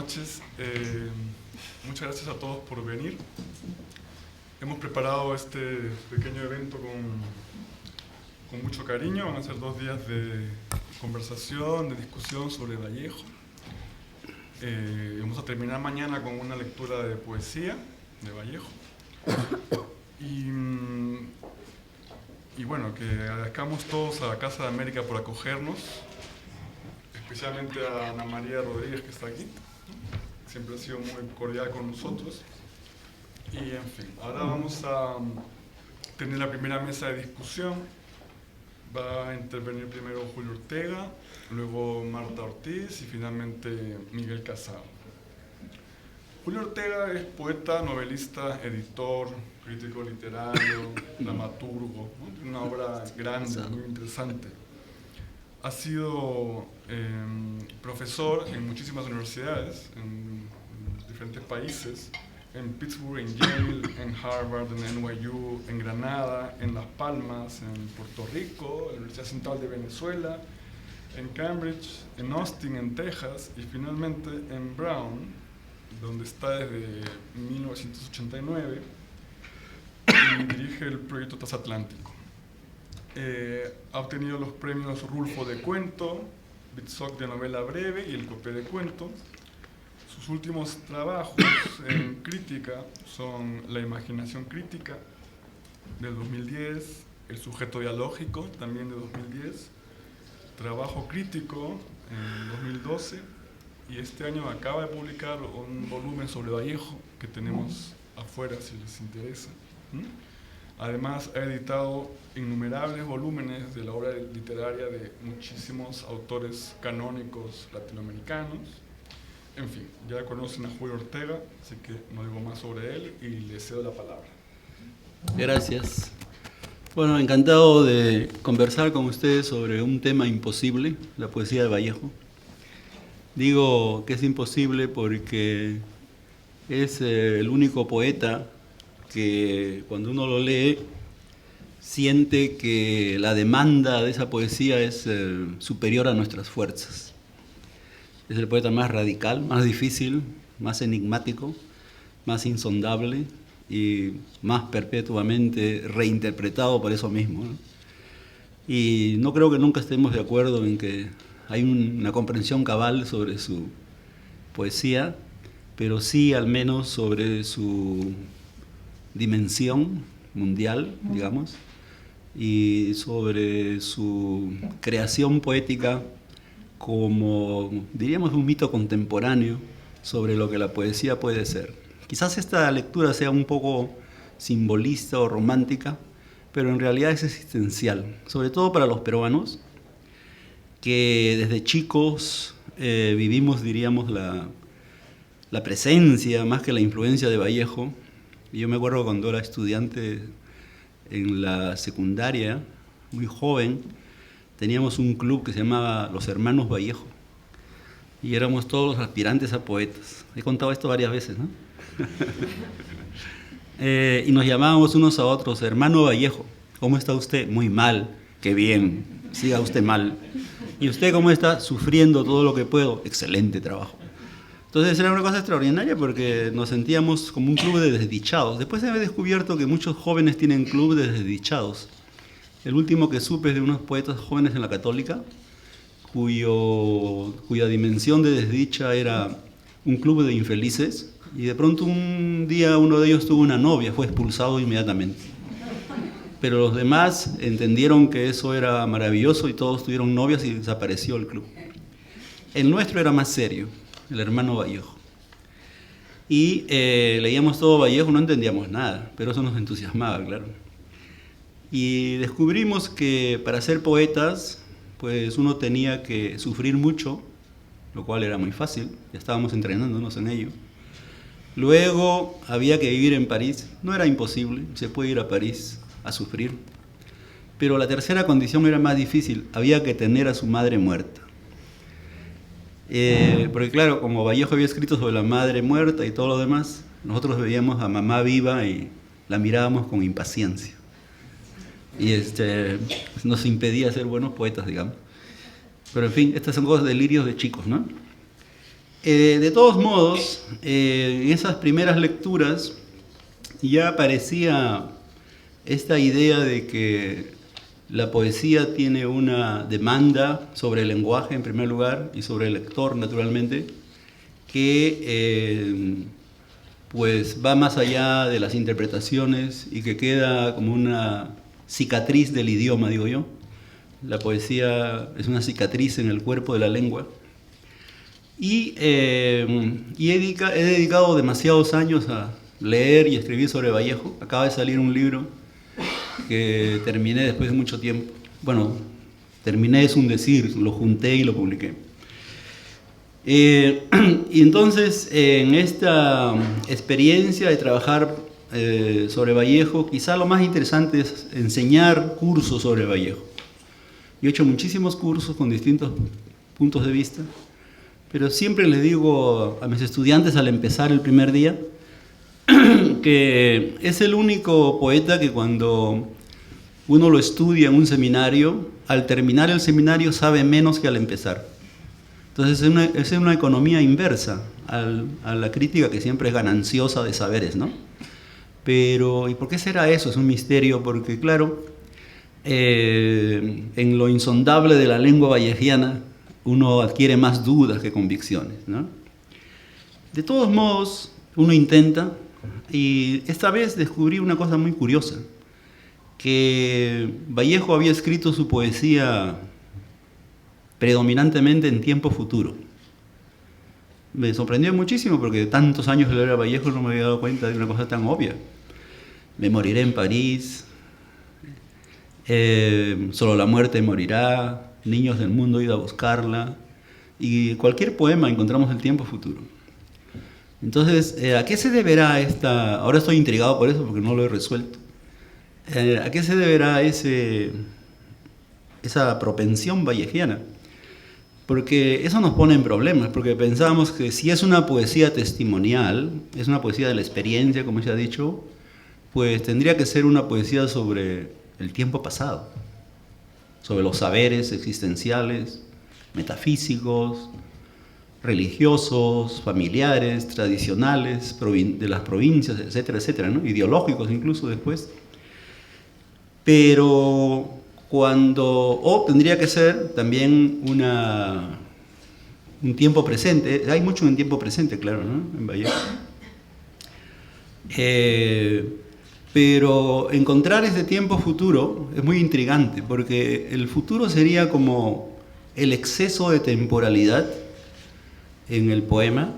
noches. Muchas gracias a todos por venir. Hemos preparado este pequeño evento con mucho cariño. Van a ser 2 días de conversación, de discusión sobre Vallejo. Vamos a terminar mañana con una lectura de poesía de Vallejo. Y bueno, que agradezcamos todos a la Casa de América por acogernos, especialmente a Ana María Rodríguez, que está aquí. Siempre ha sido muy cordial con nosotros. Y en fin, ahora vamos a tener la primera mesa de discusión. Va a intervenir primero Julio Ortega, luego Marta Ortiz y finalmente Miguel Casado. Julio Ortega es poeta, novelista, editor, crítico literario, dramaturgo, ¿no? Tiene una obra grande, muy interesante. Ha sido profesor en muchísimas universidades, en diferentes países, en Pittsburgh, en Yale, en Harvard, en NYU, en Granada, en Las Palmas, en Puerto Rico, en la Universidad Central de Venezuela, en Cambridge, en Austin, en Texas y finalmente en Brown, donde está desde 1989 y dirige el proyecto Transatlántico. Ha obtenido los premios Rulfo de Cuento, Bitsoc de novela breve y el Copé de Cuento. Sus últimos trabajos en crítica son La imaginación crítica, del 2010, El sujeto dialógico, también de 2010, Trabajo crítico, en 2012, y este año acaba de publicar un volumen sobre Vallejo que tenemos afuera si les interesa. Además, ha editado innumerables volúmenes de la obra literaria de muchísimos autores canónicos latinoamericanos. En fin, ya conocen a Julio Ortega, así que no digo más sobre él y le cedo la palabra. Gracias. Bueno, encantado de conversar con ustedes sobre un tema imposible, la poesía de Vallejo. Digo que es imposible porque es el único poeta que cuando uno lo lee siente que la demanda de esa poesía es superior a nuestras fuerzas. Es el poeta más radical, más difícil, más enigmático, más insondable y más perpetuamente reinterpretado por eso mismo, ¿no? Y no creo que nunca estemos de acuerdo en que hay una comprensión cabal sobre su poesía, pero sí al menos sobre su dimensión mundial, digamos, y sobre su creación poética como, diríamos, un mito contemporáneo sobre lo que la poesía puede ser. Quizás esta lectura sea un poco simbolista o romántica, pero en realidad es existencial, sobre todo para los peruanos, que desde chicos vivimos, diríamos, la presencia más que la influencia de Vallejo. Y yo me acuerdo cuando era estudiante en la secundaria, muy joven, teníamos un club que se llamaba Los Hermanos Vallejo y éramos todos los aspirantes a poetas. He contado esto varias veces, ¿no? Y nos llamábamos unos a otros, hermano Vallejo, ¿cómo está usted? Muy mal. Qué bien, siga usted mal. ¿Y usted cómo está? Sufriendo todo lo que puedo. Excelente trabajo. Entonces era una cosa extraordinaria porque nos sentíamos como un club de desdichados. Después se había descubierto que muchos jóvenes tienen club de desdichados. El último que supe es de unos poetas jóvenes en la Católica, cuya dimensión de desdicha era un club de infelices, y de pronto un día uno de ellos tuvo una novia, fue expulsado inmediatamente. Pero los demás entendieron que eso era maravilloso y todos tuvieron novias y desapareció el club. El nuestro era más serio, el hermano Vallejo. Y leíamos todo Vallejo, no entendíamos nada, pero eso nos entusiasmaba, claro. Y descubrimos que para ser poetas, pues uno tenía que sufrir mucho, lo cual era muy fácil, ya estábamos entrenándonos en ello. Luego había que vivir en París, no era imposible, se puede ir a París a sufrir, pero la tercera condición era más difícil, había que tener a su madre muerta. Porque claro, como Vallejo había escrito sobre la madre muerta y todo lo demás, nosotros veíamos a mamá viva y la mirábamos con impaciencia. Y nos impedía ser buenos poetas, digamos. Pero en fin, estas son cosas delirios de chicos, ¿no? De todos modos, en esas primeras lecturas ya aparecía esta idea de que la poesía tiene una demanda sobre el lenguaje en primer lugar y sobre el lector naturalmente, que pues va más allá de las interpretaciones y que queda como una cicatriz del idioma, digo yo. La poesía es una cicatriz en el cuerpo de la lengua. Y he dedicado demasiados años a leer y escribir sobre Vallejo. Acaba de salir un libro que terminé después de mucho tiempo. Bueno, terminé es un decir, lo junté y lo publiqué. Y entonces, en esta experiencia de trabajar sobre Vallejo, quizá lo más interesante es enseñar cursos sobre Vallejo. Yo he hecho muchísimos cursos con distintos puntos de vista, pero siempre les digo a mis estudiantes al empezar el primer día que es el único poeta que cuando uno lo estudia en un seminario, al terminar el seminario sabe menos que al empezar. Entonces es una economía inversa a la crítica que siempre es gananciosa de saberes, ¿no? Pero, ¿y por qué será eso? Es un misterio porque, claro, en lo insondable de la lengua vallejiana uno adquiere más dudas que convicciones, ¿no? De todos modos, uno intenta, y esta vez descubrí una cosa muy curiosa, que Vallejo había escrito su poesía predominantemente en tiempo futuro. Me sorprendió muchísimo porque de tantos años de leer a Vallejo no me había dado cuenta de una cosa tan obvia. Me moriré en París, solo la muerte morirá, niños del mundo id a buscarla, y cualquier poema encontramos el tiempo futuro. Entonces, ¿a qué se deberá esta...? Ahora estoy intrigado por eso porque no lo he resuelto. ¿A qué se deberá esa propensión vallejiana? Porque eso nos pone en problemas, porque pensamos que si es una poesía testimonial, es una poesía de la experiencia, como se ha dicho, pues tendría que ser una poesía sobre el tiempo pasado, sobre los saberes existenciales, metafísicos, religiosos, familiares, tradicionales, de las provincias, etcétera, etcétera, ¿no? Ideológicos incluso después. Pero tendría que ser también un tiempo presente. Hay mucho en tiempo presente, claro, ¿no? En Vallejo. Pero encontrar ese tiempo futuro es muy intrigante, porque el futuro sería como el exceso de temporalidad en el poema,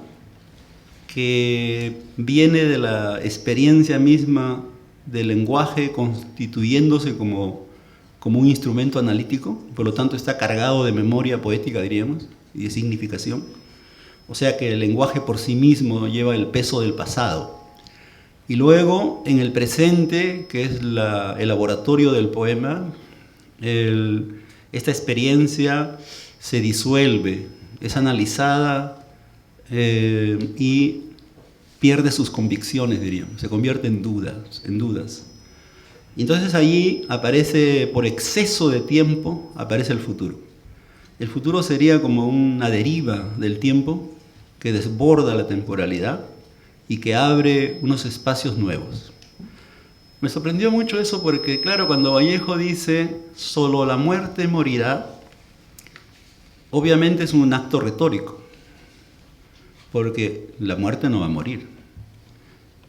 que viene de la experiencia misma del lenguaje constituyéndose como un instrumento analítico, por lo tanto está cargado de memoria poética, diríamos, y de significación. O sea que el lenguaje por sí mismo lleva el peso del pasado. Y luego, en el presente, que es el laboratorio del poema, esta experiencia se disuelve, es analizada y pierde sus convicciones, diríamos, se convierte en dudas. Y entonces allí aparece, por exceso de tiempo, aparece el futuro. El futuro sería como una deriva del tiempo que desborda la temporalidad y que abre unos espacios nuevos. Me sorprendió mucho eso porque, claro, cuando Vallejo dice «solo la muerte morirá», obviamente es un acto retórico, porque la muerte no va a morir.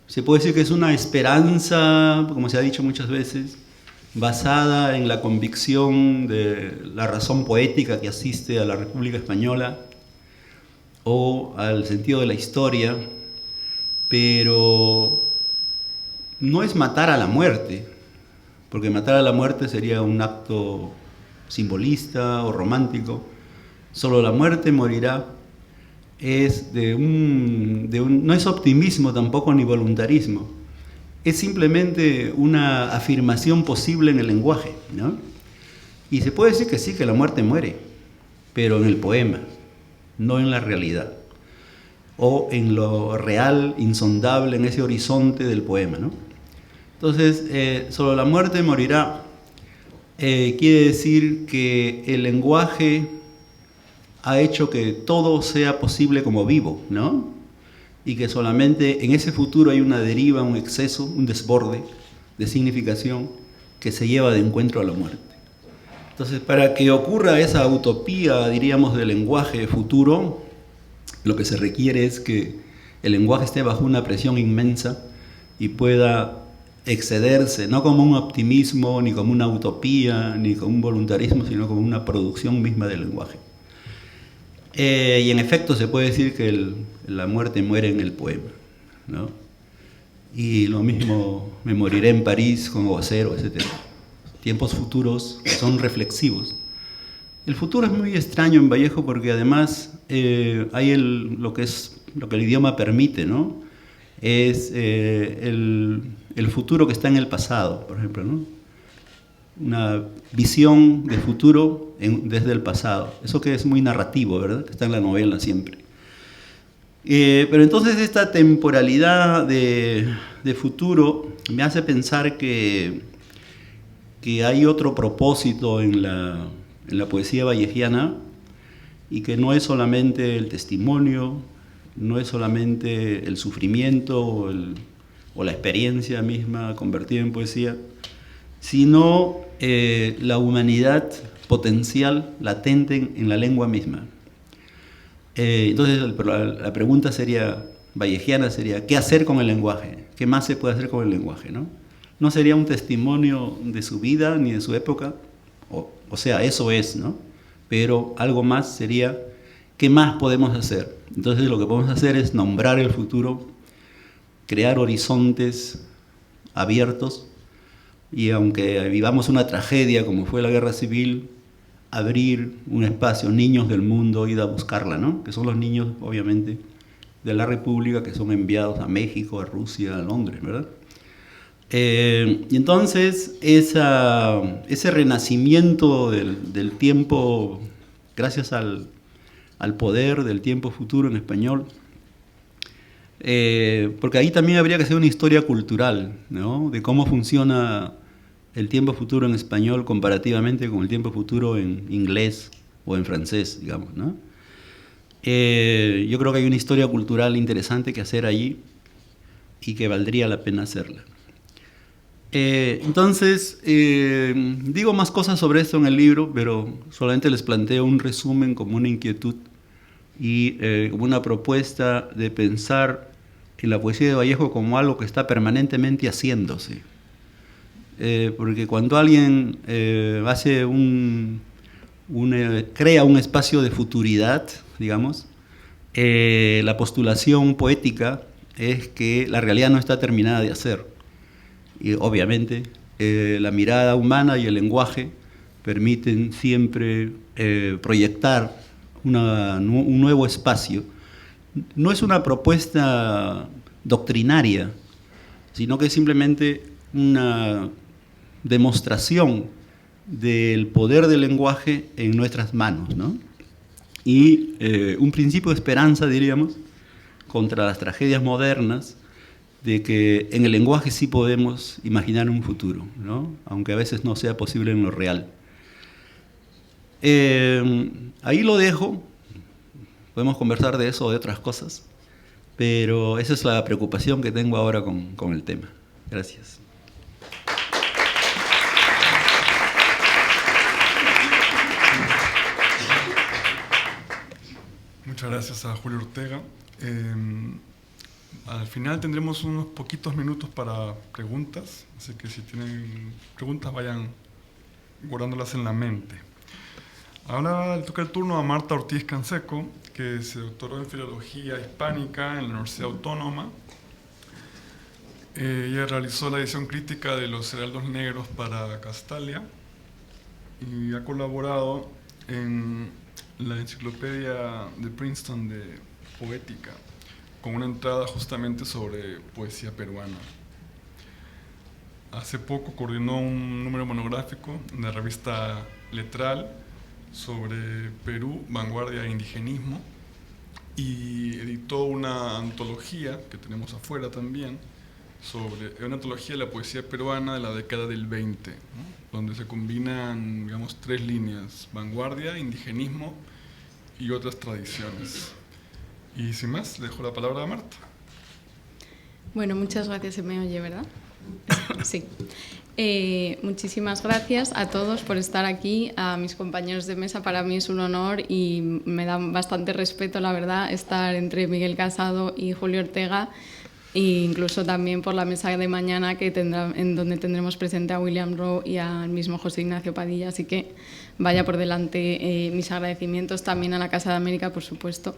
Se puede decir que es una esperanza, como se ha dicho muchas veces, basada en la convicción de la razón poética que asiste a la República Española o al sentido de la historia, pero no es matar a la muerte, porque matar a la muerte sería un acto simbolista o romántico. Solo la muerte morirá es no es optimismo tampoco ni voluntarismo, es simplemente una afirmación posible en el lenguaje, ¿no? Y se puede decir que sí, que la muerte muere, pero en el poema, no en la realidad, o en lo real, insondable, en ese horizonte del poema, ¿no? Entonces, solo la muerte morirá quiere decir que el lenguaje ha hecho que todo sea posible como vivo, ¿no? Y que solamente en ese futuro hay una deriva, un exceso, un desborde de significación que se lleva de encuentro a la muerte. Entonces, para que ocurra esa utopía, diríamos, del lenguaje futuro, lo que se requiere es que el lenguaje esté bajo una presión inmensa y pueda excederse, no como un optimismo, ni como una utopía, ni como un voluntarismo, sino como una producción misma del lenguaje. Y en efecto se puede decir que la muerte muere en el poema, ¿no? Y lo mismo, me moriré en París con Vocero, etc. Tiempos futuros que son reflexivos. El futuro es muy extraño en Vallejo porque además hay lo que el idioma permite, ¿no? Es el futuro que está en el pasado, por ejemplo, ¿no? Una visión de futuro desde el pasado. Eso que es muy narrativo, ¿verdad? Que está en la novela siempre. Pero entonces esta temporalidad de futuro me hace pensar que hay otro propósito en la poesía vallejiana y que no es solamente el testimonio, no es solamente el sufrimiento o la experiencia misma convertida en poesía, sino la humanidad potencial latente en la lengua misma. Entonces la pregunta vallejiana sería, ¿qué hacer con el lenguaje? ¿Qué más se puede hacer con el lenguaje, no? No sería un testimonio de su vida ni de su época, o sea, eso es, ¿no? Pero algo más sería, ¿qué más podemos hacer? Entonces lo que podemos hacer es nombrar el futuro, crear horizontes abiertos, y aunque vivamos una tragedia como fue la guerra civil, abrir un espacio, niños del mundo, ir a buscarla, ¿no? Que son los niños, obviamente, de la República, que son enviados a México, a Rusia, a Londres, ¿verdad? Y entonces ese renacimiento del tiempo, gracias al poder del tiempo futuro en español, porque ahí también habría que hacer una historia cultural, ¿no? De cómo funciona el tiempo futuro en español comparativamente con el tiempo futuro en inglés o en francés, digamos, ¿no? Yo creo que hay una historia cultural interesante que hacer allí y que valdría la pena hacerla. Entonces, digo más cosas sobre esto en el libro, pero solamente les planteo un resumen como una inquietud y como una propuesta de pensar en la poesía de Vallejo como algo que está permanentemente haciéndose. Porque cuando alguien crea un espacio de futuridad, digamos, la postulación poética es que la realidad no está terminada de hacer. Y obviamente la mirada humana y el lenguaje permiten siempre proyectar un nuevo espacio. No es una propuesta doctrinaria, sino que es simplemente una demostración del poder del lenguaje en nuestras manos, ¿no? Y un principio de esperanza, diríamos, contra las tragedias modernas, de que en el lenguaje sí podemos imaginar un futuro, ¿no? Aunque a veces no sea posible en lo real. Ahí lo dejo, podemos conversar de eso o de otras cosas, pero esa es la preocupación que tengo ahora con el tema. Gracias. Muchas gracias a Julio Ortega. Al final tendremos unos poquitos minutos para preguntas, así que si tienen preguntas vayan guardándolas en la mente. Ahora le toca el turno a Marta Ortiz Canseco, que se doctoró en Filología Hispánica en la Universidad Autónoma. Ella realizó la edición crítica de Los Heraldos Negros para Castalia y ha colaborado en la enciclopedia de Princeton de Poética, con una entrada justamente sobre poesía peruana. Hace poco coordinó un número monográfico en la revista Letral sobre Perú, vanguardia e indigenismo, y editó una antología que tenemos afuera también, una antología de la poesía peruana de la década del 20, ¿no? Donde se combinan, digamos, tres líneas: vanguardia, indigenismo y otras tradiciones. Y sin más, le dejo la palabra a Marta. Bueno, muchas gracias. Se me oye, ¿verdad? Sí. Muchísimas gracias a todos por estar aquí, a mis compañeros de mesa. Para mí es un honor y me da bastante respeto, la verdad, estar entre Miguel Casado y Julio Ortega, e incluso también por la mesa de mañana en donde tendremos presente a William Rowe y al mismo José Ignacio Padilla. Así que vaya por delante mis agradecimientos también a la Casa de América, por supuesto.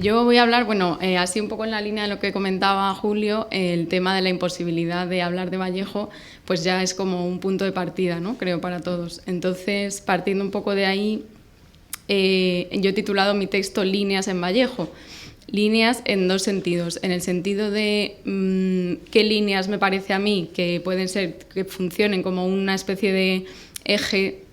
Yo voy a hablar, bueno, así un poco en la línea de lo que comentaba Julio, el tema de la imposibilidad de hablar de Vallejo, pues ya es como un punto de partida, ¿no? Creo, para todos. Entonces, partiendo un poco de ahí, yo he titulado mi texto Líneas en Vallejo. Líneas en dos sentidos. En el sentido de qué líneas me parece a mí que pueden ser, que funcionen como una especie de eje,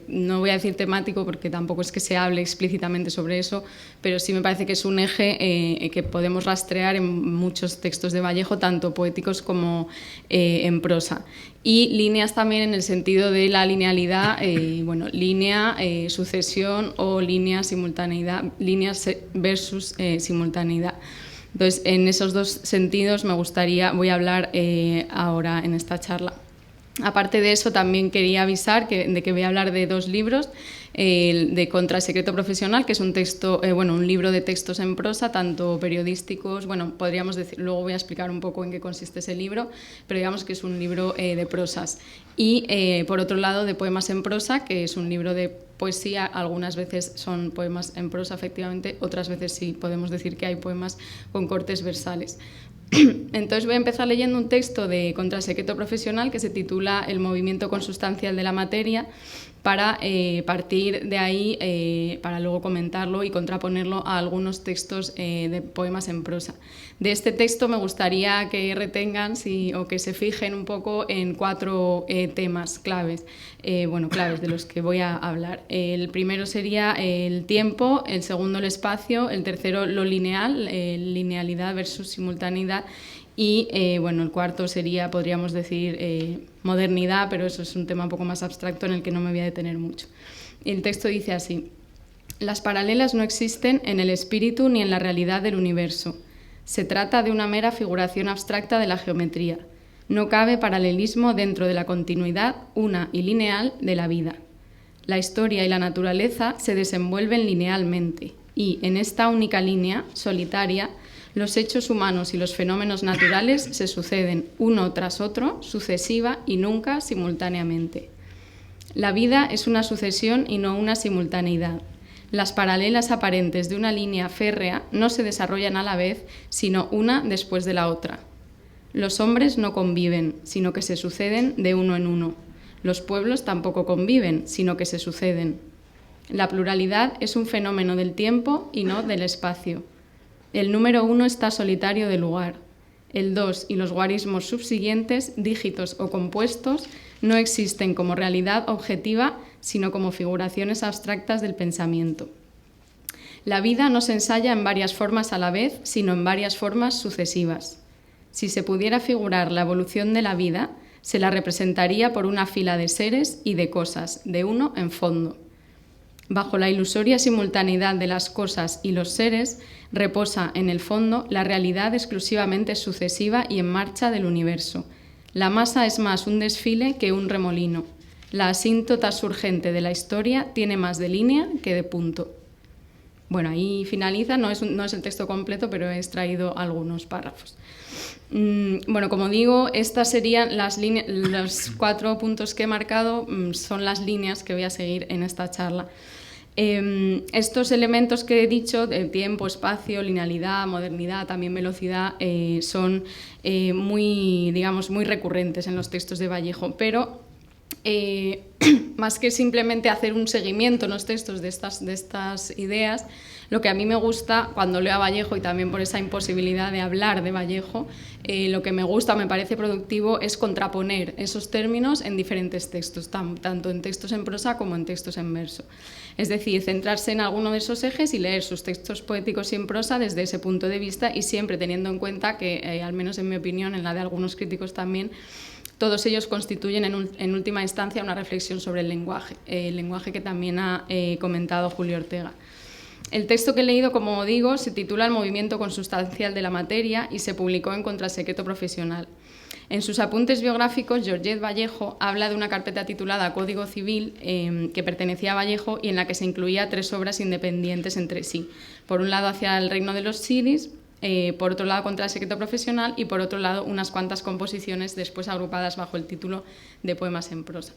no voy a decir temático porque tampoco es que se hable explícitamente sobre eso, pero sí me parece que es un eje que podemos rastrear en muchos textos de Vallejo, tanto poéticos como en prosa. Y líneas también en el sentido de la linealidad, bueno, línea, sucesión o línea, simultaneidad, líneas versus simultaneidad. Entonces, en esos dos sentidos voy a hablar ahora en esta charla. Aparte de eso, también quería avisar de que voy a hablar de dos libros, de Contra el secreto profesional, que es un texto, un libro de textos en prosa, tanto periodísticos, bueno, podríamos decir, luego voy a explicar un poco en qué consiste ese libro, pero digamos que es un libro de prosas. Y por otro lado, de poemas en prosa, que es un libro de poesía, algunas veces son poemas en prosa, efectivamente, otras veces sí podemos decir que hay poemas con cortes versales. Entonces voy a empezar leyendo un texto de Contra el secreto profesional que se titula El movimiento consustancial de la materia, para partir de ahí, para luego comentarlo y contraponerlo a algunos textos de poemas en prosa. De este texto me gustaría que retengan o que se fijen un poco en 4 temas claves, claves de los que voy a hablar. El primero sería el tiempo, el segundo el espacio, el tercero lo lineal, linealidad versus simultaneidad, y el cuarto sería, podríamos decir, modernidad, pero eso es un tema un poco más abstracto en el que no me voy a detener mucho. El texto dice así: las paralelas no existen en el espíritu ni en la realidad del universo. Se trata de una mera figuración abstracta de la geometría. No cabe paralelismo dentro de la continuidad una y lineal de la vida. La historia y la naturaleza se desenvuelven linealmente y, en esta única línea, solitaria, los hechos humanos y los fenómenos naturales se suceden uno tras otro, sucesiva y nunca simultáneamente. La vida es una sucesión y no una simultaneidad. Las paralelas aparentes de una línea férrea no se desarrollan a la vez, sino una después de la otra. Los hombres no conviven, sino que se suceden de uno en uno. Los pueblos tampoco conviven, sino que se suceden. La pluralidad es un fenómeno del tiempo y no del espacio. El número 1 está solitario de lugar. El 2 y los guarismos subsiguientes, dígitos o compuestos, no existen como realidad objetiva, sino como figuraciones abstractas del pensamiento. La vida no se ensaya en varias formas a la vez, sino en varias formas sucesivas. Si se pudiera figurar la evolución de la vida, se la representaría por una fila de seres y de cosas, de uno en fondo. Bajo la ilusoria simultaneidad de las cosas y los seres, reposa en el fondo la realidad exclusivamente sucesiva y en marcha del universo. La masa es más un desfile que un remolino. La asíntota surgente de la historia tiene más de línea que de punto. Bueno, ahí finaliza, no es el texto completo, pero he extraído algunos párrafos. Como digo, estas serían los 4 puntos que he marcado, son las líneas que voy a seguir en esta charla. Estos elementos que he dicho, de tiempo, espacio, linealidad, modernidad, también velocidad, son muy recurrentes en los textos de Vallejo, pero más que simplemente hacer un seguimiento en los textos de estas ideas, lo que a mí me gusta cuando leo a Vallejo, y también por esa imposibilidad de hablar de Vallejo, lo que me gusta, me parece productivo, es contraponer esos términos en diferentes textos, tanto en textos en prosa como en textos en verso. Es decir, centrarse en alguno de esos ejes y leer sus textos poéticos y en prosa desde ese punto de vista, y siempre teniendo en cuenta que, al menos en mi opinión, en la de algunos críticos también, todos ellos constituyen en última instancia una reflexión sobre el lenguaje que también ha comentado Julio Ortega. El texto que he leído, como digo, se titula El movimiento consustancial de la materia y se publicó en Contra el secreto profesional. En sus apuntes biográficos, Georgette Vallejo habla de una carpeta titulada Código Civil que pertenecía a Vallejo y en la que se incluía 3 obras independientes entre sí. Por un lado, Hacia el reino de los Siris, por otro lado, Contra el secreto profesional y por otro lado, unas cuantas composiciones después agrupadas bajo el título de Poemas en prosa.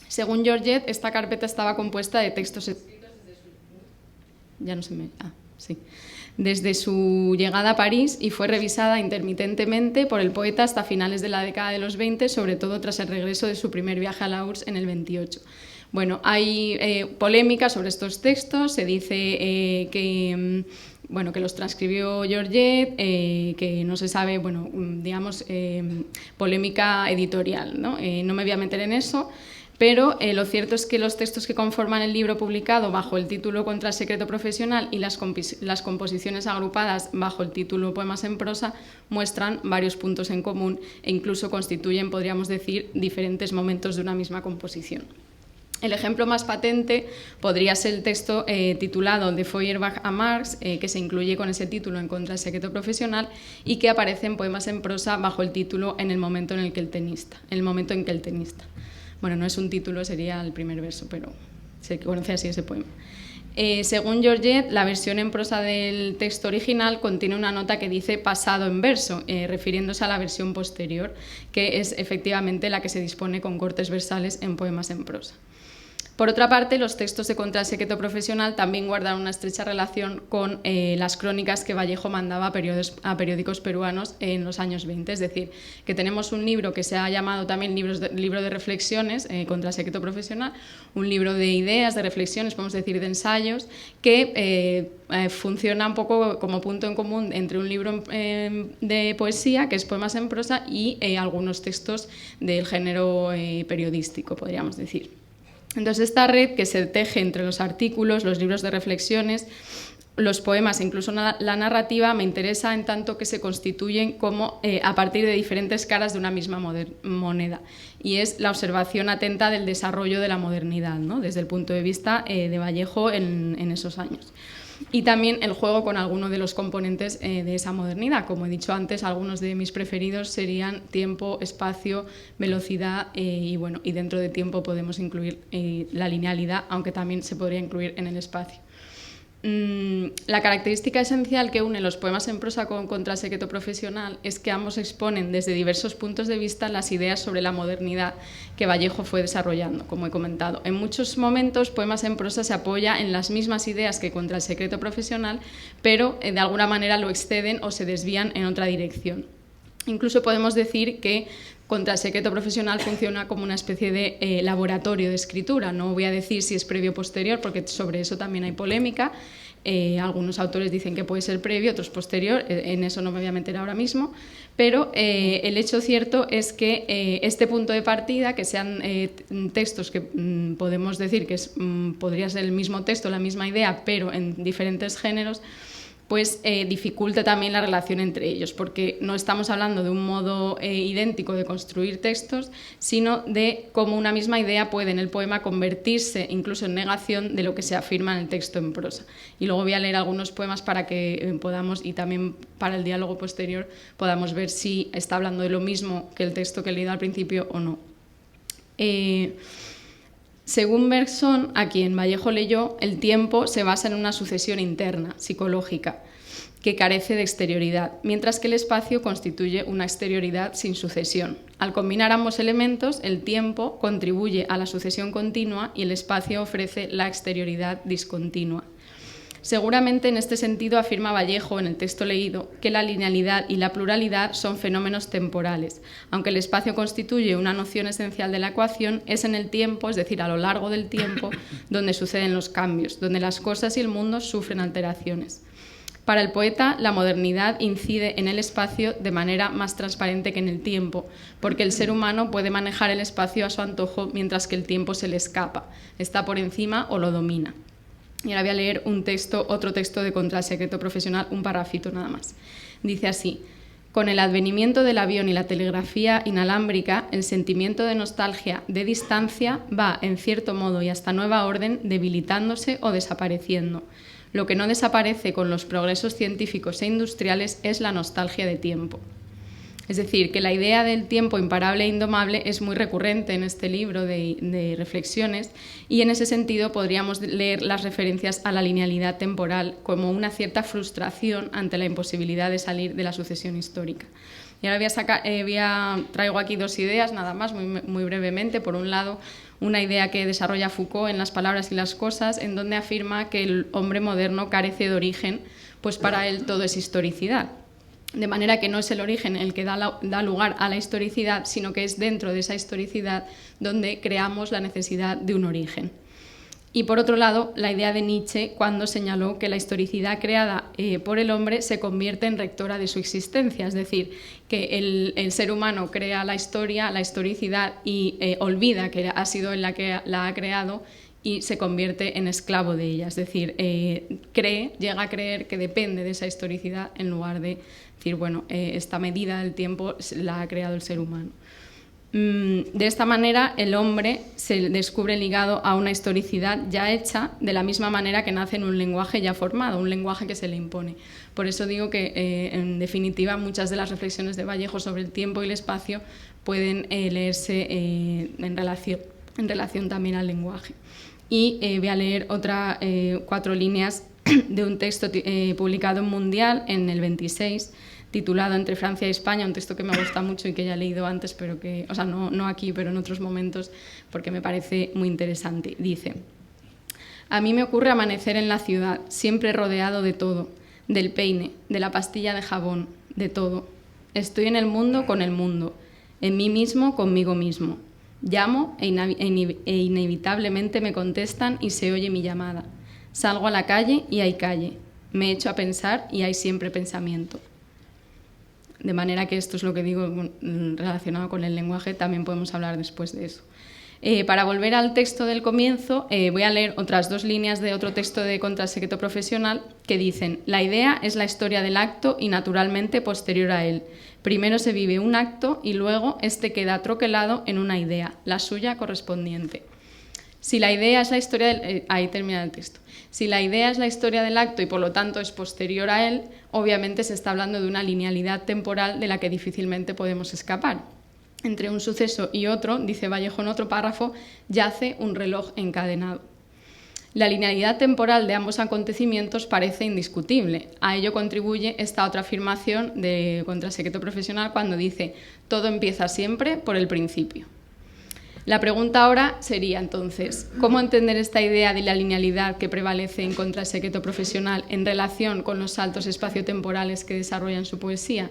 Según Georgette, esta carpeta estaba compuesta de textos escritos desde su llegada a París y fue revisada intermitentemente por el poeta hasta finales de la década de los 20, sobre todo tras el regreso de su primer viaje a la URSS en el 28. Bueno, hay polémica sobre estos textos, se dice que los transcribió Georgette, que no se sabe, polémica editorial, ¿no? No me voy a meter en eso. Pero lo cierto es que los textos que conforman el libro publicado bajo el título Contra el secreto profesional y las composiciones agrupadas bajo el título Poemas en prosa muestran varios puntos en común e incluso constituyen, podríamos decir, diferentes momentos de una misma composición. El ejemplo más patente podría ser el texto titulado De Feuerbach a Marx, que se incluye con ese título en Contra el secreto profesional y que aparece en Poemas en prosa bajo el título En el momento en que el tenista. Bueno, no es un título, sería el primer verso, pero se conoce así ese poema. Según Georgette, la versión en prosa del texto original contiene una nota que dice pasado en verso, refiriéndose a la versión posterior, que es efectivamente la que se dispone con cortes versales en Poemas en prosa. Por otra parte, los textos de Contra el secreto profesional también guardan una estrecha relación con las crónicas que Vallejo mandaba a periódicos peruanos en los años 20. Es decir, que tenemos un libro que se ha llamado también libro de reflexiones, Contra el secreto profesional, un libro de ideas, de reflexiones, podemos decir de ensayos, que funciona un poco como punto en común entre un libro de poesía, que es Poemas en prosa, y algunos textos del género periodístico, podríamos decir. Entonces, esta red que se teje entre los artículos, los libros de reflexiones, los poemas e incluso la narrativa me interesa en tanto que se constituyen como a partir de diferentes caras de una misma moneda, y es la observación atenta del desarrollo de la modernidad, ¿no? Desde el punto de vista de Vallejo en esos años. Y también el juego con algunos de los componentes de esa modernidad. Como he dicho antes, algunos de mis preferidos serían tiempo, espacio, velocidad y dentro de tiempo podemos incluir la linealidad, aunque también se podría incluir en el espacio. La característica esencial que une los poemas en prosa con Contra el secreto profesional es que ambos exponen desde diversos puntos de vista las ideas sobre la modernidad que Vallejo fue desarrollando, como he comentado. En muchos momentos, Poemas en prosa se apoya en las mismas ideas que Contra el secreto profesional, pero de alguna manera lo exceden o se desvían en otra dirección. Incluso podemos decir que Contra el secreto profesional funciona como una especie de laboratorio de escritura. No voy a decir si es previo o posterior, porque sobre eso también hay polémica. Algunos autores dicen que puede ser previo, otros posterior, en eso no me voy a meter ahora mismo, pero el hecho cierto es que este punto de partida, que sean textos que podemos decir que podría ser el mismo texto, la misma idea, pero en diferentes géneros, pues dificulta también la relación entre ellos, porque no estamos hablando de un modo idéntico de construir textos, sino de cómo una misma idea puede en el poema convertirse incluso en negación de lo que se afirma en el texto en prosa. Y luego voy a leer algunos poemas para que podamos, y también para el diálogo posterior, podamos ver si está hablando de lo mismo que el texto que he leído al principio o no. Según Bergson, a quien Vallejo leyó, el tiempo se basa en una sucesión interna, psicológica, que carece de exterioridad, mientras que el espacio constituye una exterioridad sin sucesión. Al combinar ambos elementos, el tiempo contribuye a la sucesión continua y el espacio ofrece la exterioridad discontinua. Seguramente en este sentido afirma Vallejo en el texto leído que la linealidad y la pluralidad son fenómenos temporales. Aunque el espacio constituye una noción esencial de la ecuación, es en el tiempo, es decir, a lo largo del tiempo, donde suceden los cambios, donde las cosas y el mundo sufren alteraciones. Para el poeta, la modernidad incide en el espacio de manera más transparente que en el tiempo, porque el ser humano puede manejar el espacio a su antojo mientras que el tiempo se le escapa, está por encima o lo domina. Y ahora voy a leer otro texto de Contra el secreto profesional, un parrafito nada más. Dice así: Con el advenimiento del avión y la telegrafía inalámbrica, el sentimiento de nostalgia de distancia va, en cierto modo y hasta nueva orden, debilitándose o desapareciendo. Lo que no desaparece con los progresos científicos e industriales es la nostalgia de tiempo. Es decir, que la idea del tiempo imparable e indomable es muy recurrente en este libro de reflexiones, y en ese sentido podríamos leer las referencias a la linealidad temporal como una cierta frustración ante la imposibilidad de salir de la sucesión histórica. Y ahora traigo aquí dos ideas, nada más, muy brevemente. Por un lado, una idea que desarrolla Foucault en Las palabras y las cosas, en donde afirma que el hombre moderno carece de origen, pues para él todo es historicidad. De manera que no es el origen el que da lugar a la historicidad, sino que es dentro de esa historicidad donde creamos la necesidad de un origen. Y por otro lado, la idea de Nietzsche, cuando señaló que la historicidad creada por el hombre se convierte en rectora de su existencia, es decir, que el ser humano crea la historia, la historicidad, y olvida que ha sido él la que la ha creado, y se convierte en esclavo de ella. Es decir, llega a creer que depende de esa historicidad, en lugar de decir, bueno, esta medida del tiempo la ha creado el ser humano. De esta manera, el hombre se descubre ligado a una historicidad ya hecha, de la misma manera que nace en un lenguaje ya formado, un lenguaje que se le impone. Por eso digo que, en definitiva, muchas de las reflexiones de Vallejo sobre el tiempo y el espacio pueden leerse en relación también al lenguaje. Y voy a leer 4 líneas de un texto publicado en Mundial en el 26, titulado Entre Francia y España, un texto que me gusta mucho y que ya he leído antes, pero que, o sea, no aquí, pero en otros momentos, porque me parece muy interesante. Dice: a mí me ocurre amanecer en la ciudad, siempre rodeado de todo, del peine, de la pastilla de jabón, de todo. Estoy en el mundo con el mundo, en mí mismo conmigo mismo. Llamo e inevitablemente me contestan y se oye mi llamada. Salgo a la calle y hay calle. Me echo a pensar y hay siempre pensamiento. De manera que esto es lo que digo relacionado con el lenguaje, también podemos hablar después de eso. Para volver al texto del comienzo, voy a leer otras 2 líneas de otro texto de Contra el secreto profesional que dicen: la idea es la historia del acto y naturalmente posterior a él. Primero se vive un acto y luego este queda troquelado en una idea, la suya correspondiente. Si la idea es la historia ahí termina el texto. Si la idea es la historia del acto y por lo tanto es posterior a él, obviamente se está hablando de una linealidad temporal de la que difícilmente podemos escapar. Entre un suceso y otro, dice Vallejo en otro párrafo, yace un reloj encadenado. La linealidad temporal de ambos acontecimientos parece indiscutible. A ello contribuye esta otra afirmación de Contra el secreto profesional cuando dice: todo empieza siempre por el principio. La pregunta ahora sería entonces, ¿cómo entender esta idea de la linealidad que prevalece en Contra el secreto profesional en relación con los saltos espaciotemporales que desarrolla en su poesía?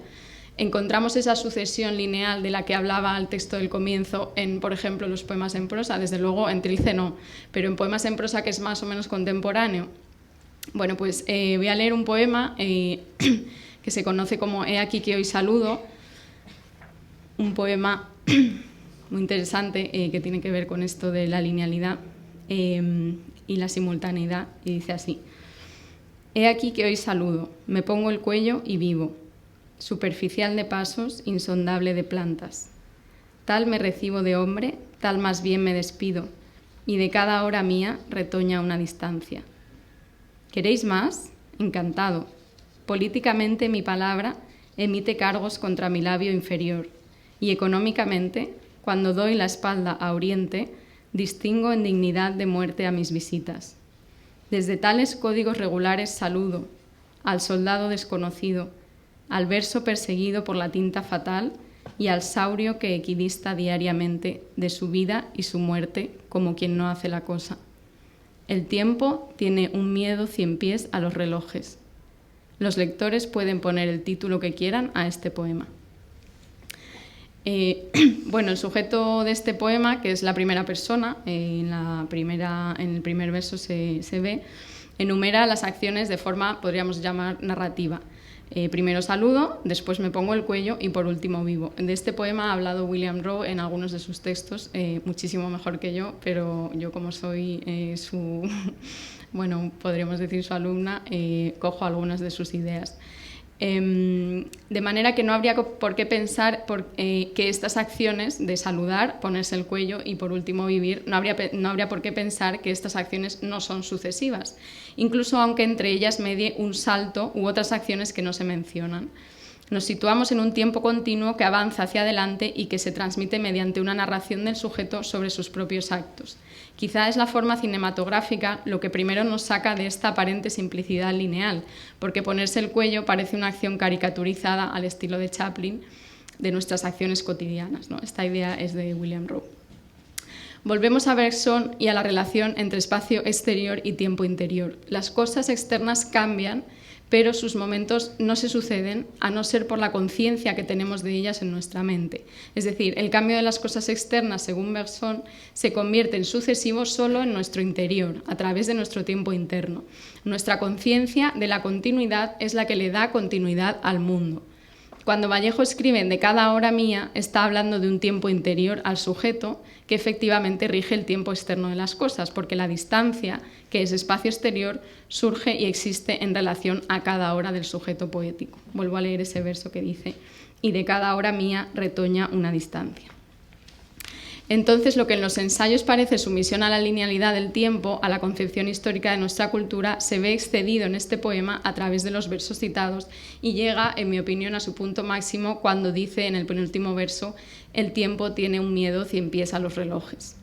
¿Encontramos esa sucesión lineal de la que hablaba el texto del comienzo en, por ejemplo, los poemas en prosa? Desde luego en Trilce no, pero en poemas en prosa, que es más o menos contemporáneo. Bueno, pues voy a leer un poema que se conoce como He aquí que hoy saludo, un poema muy interesante que tiene que ver con esto de la linealidad y la simultaneidad, y dice así: He aquí que hoy saludo, me pongo el cuello y vivo, superficial de pasos, insondable de plantas. Tal me recibo de hombre, tal más bien me despido, y de cada hora mía retoña una distancia. ¿Queréis más? Encantado. Políticamente mi palabra emite cargos contra mi labio inferior, y económicamente, cuando doy la espalda a Oriente, distingo en dignidad de muerte a mis visitas. Desde tales códigos regulares saludo al soldado desconocido, al verso perseguido por la tinta fatal y al saurio que equidista diariamente de su vida y su muerte como quien no hace la cosa. El tiempo tiene un miedo 100 pies a los relojes. Los lectores pueden poner el título que quieran a este poema. Bueno, el sujeto de este poema, que es la primera persona, en el primer verso se ve, enumera las acciones de forma, podríamos llamar, narrativa. Primero saludo, después me pongo el cuello y por último vivo. De este poema ha hablado William Rowe en algunos de sus textos, muchísimo mejor que yo, pero yo, como soy bueno, podríamos decir su alumna, cojo algunas de sus ideas. De manera que no habría por qué pensar que estas acciones de saludar, ponerse el cuello y por último vivir, no habría por qué pensar que estas acciones no son sucesivas, incluso aunque entre ellas medie un salto u otras acciones que no se mencionan. Nos situamos en un tiempo continuo que avanza hacia adelante y que se transmite mediante una narración del sujeto sobre sus propios actos. Quizá es la forma cinematográfica lo que primero nos saca de esta aparente simplicidad lineal, porque ponerse el cuello parece una acción caricaturizada al estilo de Chaplin de nuestras acciones cotidianas, ¿no? Esta idea es de William Rowe. Volvemos a Bergson y a la relación entre espacio exterior y tiempo interior. Las cosas externas cambian, pero sus momentos no se suceden a no ser por la conciencia que tenemos de ellas en nuestra mente. Es decir, el cambio de las cosas externas, según Bergson, se convierte en sucesivo solo en nuestro interior, a través de nuestro tiempo interno. Nuestra conciencia de la continuidad es la que le da continuidad al mundo. Cuando Vallejo escribe de cada hora mía, está hablando de un tiempo interior al sujeto que efectivamente rige el tiempo externo de las cosas, porque la distancia, que es espacio exterior, surge y existe en relación a cada hora del sujeto poético. Vuelvo a leer ese verso que dice: y de cada hora mía retoña una distancia. Entonces, lo que en los ensayos parece sumisión a la linealidad del tiempo, a la concepción histórica de nuestra cultura, se ve excedido en este poema a través de los versos citados y llega, en mi opinión, a su punto máximo cuando dice en el penúltimo verso: el tiempo tiene un miedo 100 pies a los relojes.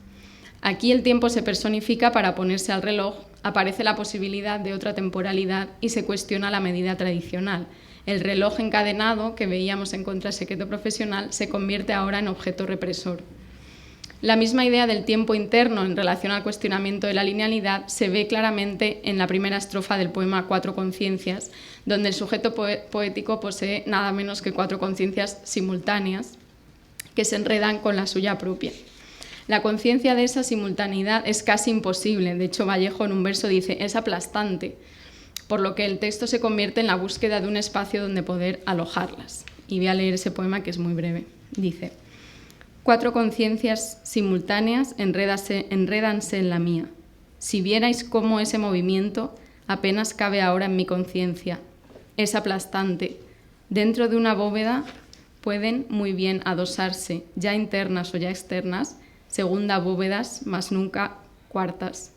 Aquí el tiempo se personifica para ponerse al reloj, aparece la posibilidad de otra temporalidad y se cuestiona la medida tradicional. El reloj encadenado que veíamos en Contrasecreto Profesional se convierte ahora en objeto represor. La misma idea del tiempo interno en relación al cuestionamiento de la linealidad se ve claramente en la primera estrofa del poema Cuatro conciencias, donde el sujeto poético posee nada menos que 4 conciencias simultáneas que se enredan con la suya propia. La conciencia de esa simultaneidad es casi imposible. De hecho, Vallejo en un verso dice: es aplastante, por lo que el texto se convierte en la búsqueda de un espacio donde poder alojarlas. Y voy a leer ese poema, que es muy breve. Dice: 4 conciencias simultáneas enrédanse en la mía. Si vierais cómo ese movimiento apenas cabe ahora en mi conciencia. Es aplastante. Dentro de una bóveda pueden muy bien adosarse, ya internas o ya externas, segunda bóvedas, mas nunca cuartas.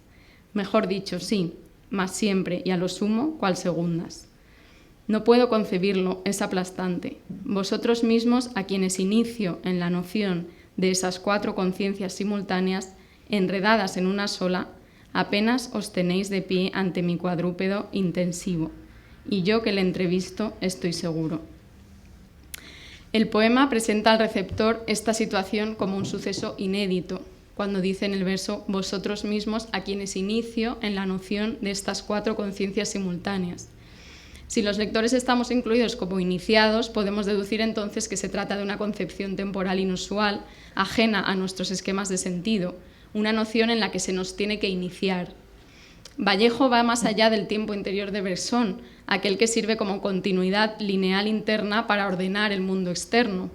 Mejor dicho, sí, mas siempre y a lo sumo, cual segundas. No puedo concebirlo, es aplastante. Vosotros mismos, a quienes inicio en la noción de esas 4 conciencias simultáneas, enredadas en una sola, apenas os tenéis de pie ante mi cuadrúpedo intensivo, y yo que le entrevisto estoy seguro. El poema presenta al receptor esta situación como un suceso inédito, cuando dice en el verso: vosotros mismos, a quienes inicio en la noción de estas 4 conciencias simultáneas. Si los lectores estamos incluidos como iniciados, podemos deducir entonces que se trata de una concepción temporal inusual, ajena a nuestros esquemas de sentido, una noción en la que se nos tiene que iniciar. Vallejo va más allá del tiempo interior de Bergson, aquel que sirve como continuidad lineal interna para ordenar el mundo externo,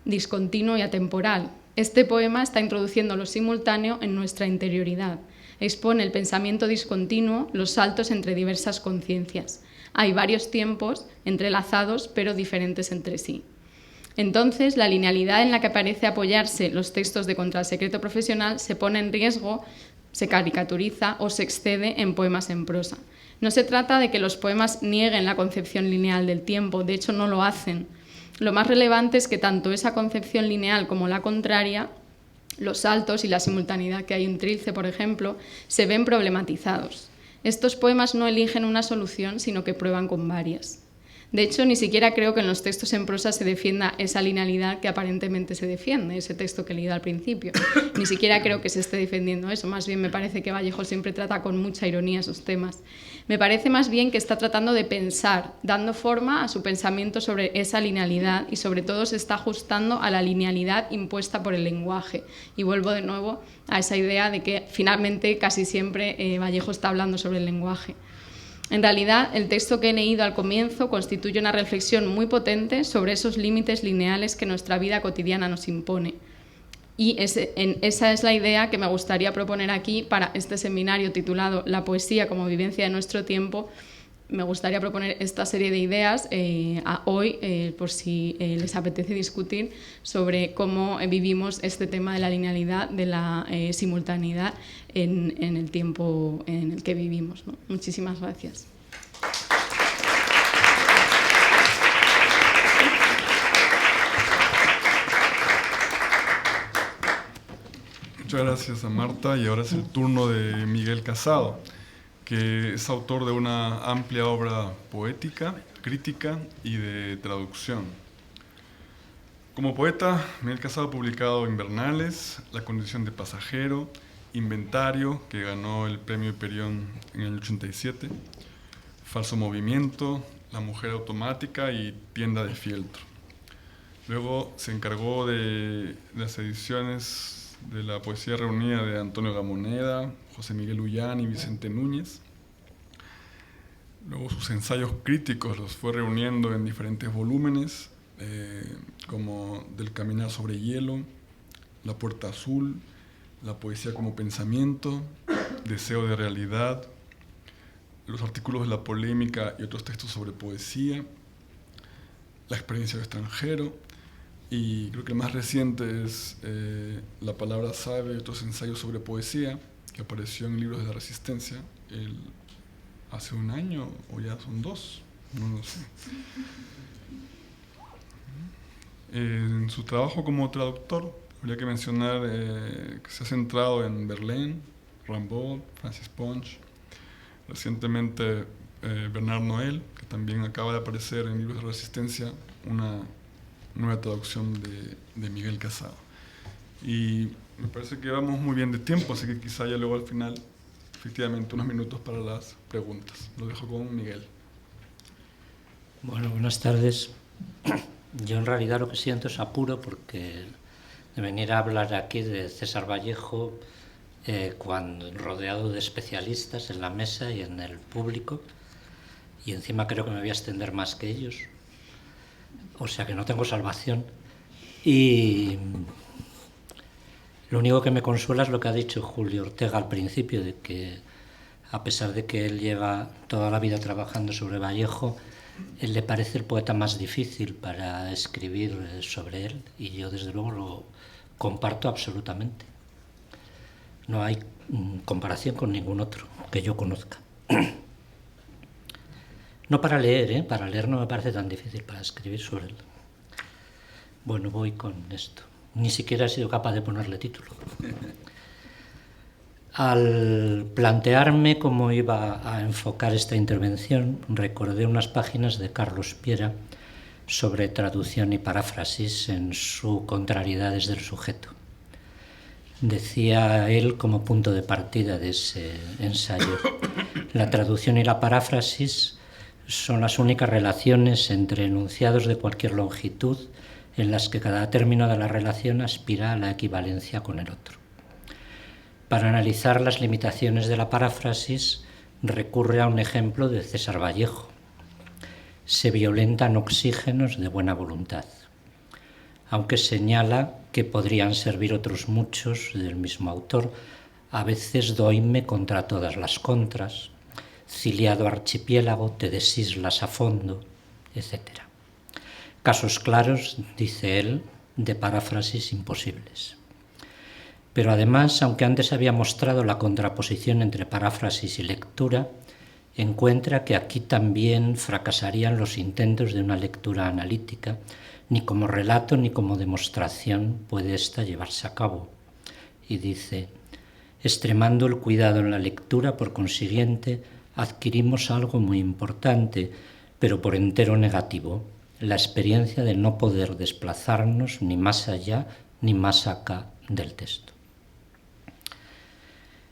discontinuo y atemporal. Este poema está introduciendo lo simultáneo en nuestra interioridad. Expone el pensamiento discontinuo, los saltos entre diversas conciencias. Hay varios tiempos entrelazados pero diferentes entre sí. Entonces, la linealidad en la que parece apoyarse los textos de Contrasecreto Profesional se pone en riesgo, se caricaturiza o se excede en poemas en prosa. No se trata de que los poemas nieguen la concepción lineal del tiempo, de hecho no lo hacen. Lo más relevante es que tanto esa concepción lineal como la contraria, los saltos y la simultaneidad que hay en Trilce, por ejemplo, se ven problematizados. Estos poemas no eligen una solución, sino que prueban con varias. De hecho, ni siquiera creo que en los textos en prosa se defienda esa linealidad que aparentemente se defiende, ese texto que he leído al principio. Ni siquiera creo que se esté defendiendo eso, más bien me parece que Vallejo siempre trata con mucha ironía esos temas. Me parece más bien que está tratando de pensar, dando forma a su pensamiento sobre esa linealidad y sobre todo se está ajustando a la linealidad impuesta por el lenguaje. Y vuelvo de nuevo a esa idea de que finalmente casi siempre Vallejo está hablando sobre el lenguaje. En realidad, el texto que he leído al comienzo constituye una reflexión muy potente sobre esos límites lineales que nuestra vida cotidiana nos impone. Y esa es la idea que me gustaría proponer aquí para este seminario titulado La poesía como vivencia de nuestro tiempo, me gustaría proponer esta serie de ideas hoy, por si les apetece discutir sobre cómo vivimos este tema de la linealidad, de la simultaneidad en el tiempo en el que vivimos, ¿no? Muchísimas gracias. Muchas gracias a Marta, y ahora es el turno de Miguel Casado, que es autor de una amplia obra poética, crítica y de traducción. Como poeta, Miguel Casado ha publicado Invernales, La condición de pasajero, Inventario, que ganó el premio Hiperión en el 87, Falso movimiento, La mujer automática y Tienda de fieltro. Luego se encargó de las ediciones de la poesía reunida de Antonio Gamoneda, José Miguel Ullán y Vicente Núñez. Luego sus ensayos críticos los fue reuniendo en diferentes volúmenes, como Del caminar sobre hielo, La puerta azul, La poesía como pensamiento, Deseo de realidad, los artículos de La polémica y otros textos sobre poesía, La experiencia del extranjero, y creo que el más reciente es La palabra sabe y otros ensayos sobre poesía, que apareció en Libros de la Resistencia hace un año, o ya son 2, no lo sé. En su trabajo como traductor, habría que mencionar que se ha centrado en Verlaine, Rimbaud, Francis Ponch, recientemente Bernard Noël, que también acaba de aparecer en Libros de la Resistencia, una nueva traducción de Miguel Casado. Y me parece que vamos muy bien de tiempo, así que quizá ya luego al final, efectivamente, unos minutos para las preguntas. Lo dejo con Miguel. Bueno, buenas tardes. Yo en realidad lo que siento es apuro porque de venir a hablar aquí de César Vallejo cuando rodeado de especialistas en la mesa y en el público, y encima creo que me voy a extender más que ellos. O sea que no tengo salvación. Y lo único que me consuela es lo que ha dicho Julio Ortega al principio, de que a pesar de que él lleva toda la vida trabajando sobre Vallejo, él le parece el poeta más difícil para escribir sobre él, y yo desde luego lo comparto absolutamente. No hay comparación con ningún otro que yo conozca. No para leer, para leer no me parece tan difícil, para escribir sobre él. Bueno, voy con esto. Ni siquiera he sido capaz de ponerle título. Al plantearme cómo iba a enfocar esta intervención, recordé unas páginas de Carlos Piera sobre traducción y paráfrasis en su Contrariedades del sujeto. Decía él como punto de partida de ese ensayo: la traducción y la paráfrasis son las únicas relaciones entre enunciados de cualquier longitud en las que cada término de la relación aspira a la equivalencia con el otro. Para analizar las limitaciones de la paráfrasis, recurre a un ejemplo de César Vallejo. Se violentan oxígenos de buena voluntad, aunque señala que podrían servir otros muchos del mismo autor. A veces doime contra todas las contras, ciliado archipiélago, te desislas a fondo, etc. Casos claros, dice él, de paráfrasis imposibles. Pero además, aunque antes había mostrado la contraposición entre paráfrasis y lectura, encuentra que aquí también fracasarían los intentos de una lectura analítica. Ni como relato ni como demostración puede ésta llevarse a cabo. Y dice: extremando el cuidado en la lectura, por consiguiente, adquirimos algo muy importante, pero por entero negativo, la experiencia de no poder desplazarnos ni más allá ni más acá del texto.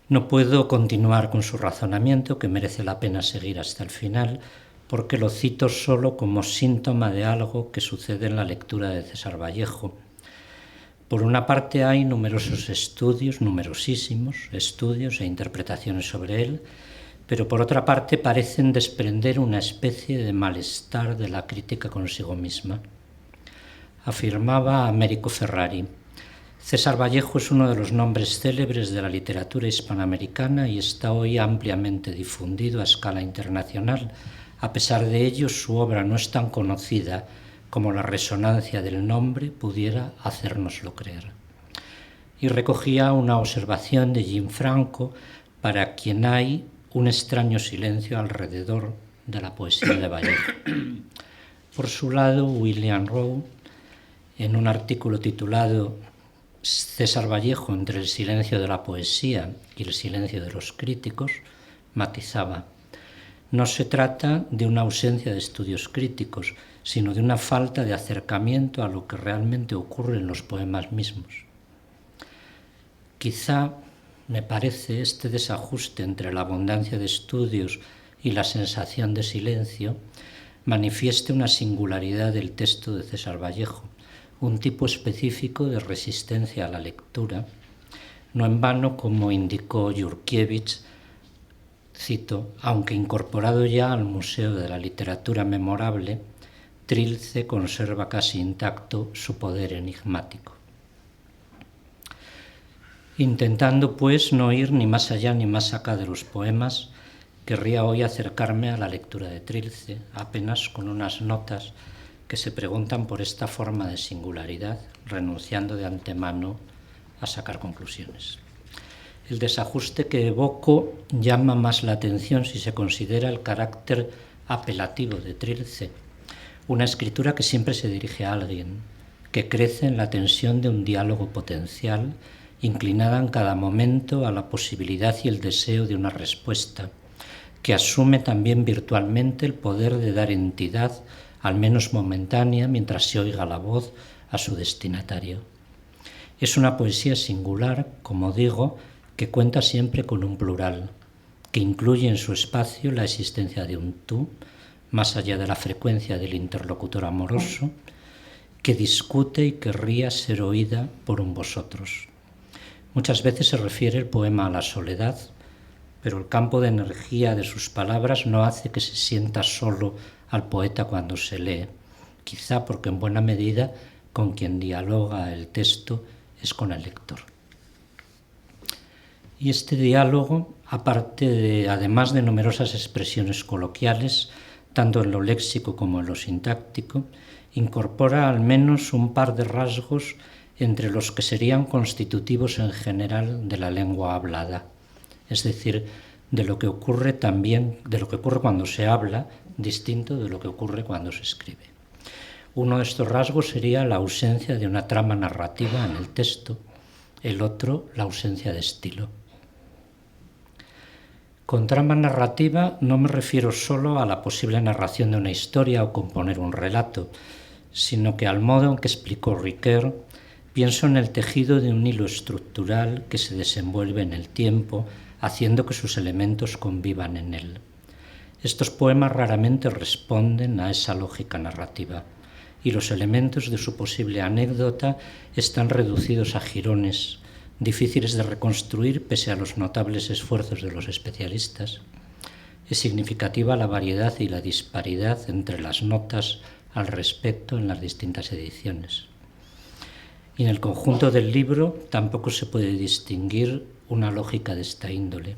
No puedo continuar con su razonamiento, que merece la pena seguir hasta el final, porque lo cito solo como síntoma de algo que sucede en la lectura de César Vallejo. Por una parte hay numerosos estudios, numerosísimos estudios e interpretaciones sobre él, pero por otra parte parecen desprender una especie de malestar de la crítica consigo misma. Afirmaba Américo Ferrari: César Vallejo es uno de los nombres célebres de la literatura hispanoamericana y está hoy ampliamente difundido a escala internacional, A pesar de ello, su obra no es tan conocida como la resonancia del nombre pudiera hacérnoslo creer. Y recogía una observación de Gianfranco, para quien hay un extraño silencio alrededor de la poesía de Vallejo. Por su lado, William Rowe, en un artículo titulado César Vallejo entre el silencio de la poesía y el silencio de los críticos, matizaba: no se trata de una ausencia de estudios críticos, sino de una falta de acercamiento a lo que realmente ocurre en los poemas mismos. Quizá, me parece, este desajuste entre la abundancia de estudios y la sensación de silencio manifieste una singularidad del texto de César Vallejo, un tipo específico de resistencia a la lectura. No en vano, como indicó Jurkiewicz, cito, aunque incorporado ya al Museo de la Literatura Memorable, Trilce conserva casi intacto su poder enigmático. Intentando, pues, no ir ni más allá ni más acá de los poemas, querría hoy acercarme a la lectura de Trilce, apenas con unas notas que se preguntan por esta forma de singularidad, renunciando de antemano a sacar conclusiones. El desajuste que evoco llama más la atención si se considera el carácter apelativo de Trilce, una escritura que siempre se dirige a alguien, que crece en la tensión de un diálogo potencial, inclinada en cada momento a la posibilidad y el deseo de una respuesta, que asume también virtualmente el poder de dar entidad, al menos momentánea, mientras se oiga la voz, a su destinatario. Es una poesía singular, como digo, que cuenta siempre con un plural, que incluye en su espacio la existencia de un tú, más allá de la frecuencia del interlocutor amoroso, que discute y querría ser oída por un vosotros. Muchas veces se refiere el poema a la soledad, pero el campo de energía de sus palabras no hace que se sienta solo al poeta cuando se lee, quizá porque en buena medida con quien dialoga el texto es con el lector. Y este diálogo, además de numerosas expresiones coloquiales, tanto en lo léxico como en lo sintáctico, incorpora al menos un par de rasgos entre los que serían constitutivos en general de la lengua hablada, es decir, de lo que ocurre cuando se habla, distinto de lo que ocurre cuando se escribe. Uno de estos rasgos sería la ausencia de una trama narrativa en el texto, el otro, la ausencia de estilo. Con trama narrativa no me refiero solo a la posible narración de una historia o componer un relato, sino que al modo en que explicó Ricoeur, pienso en el tejido de un hilo estructural que se desenvuelve en el tiempo, haciendo que sus elementos convivan en él. Estos poemas raramente responden a esa lógica narrativa, y los elementos de su posible anécdota están reducidos a jirones, difíciles de reconstruir pese a los notables esfuerzos de los especialistas. Es significativa la variedad y la disparidad entre las notas al respecto en las distintas ediciones. Y en el conjunto del libro tampoco se puede distinguir una lógica de esta índole.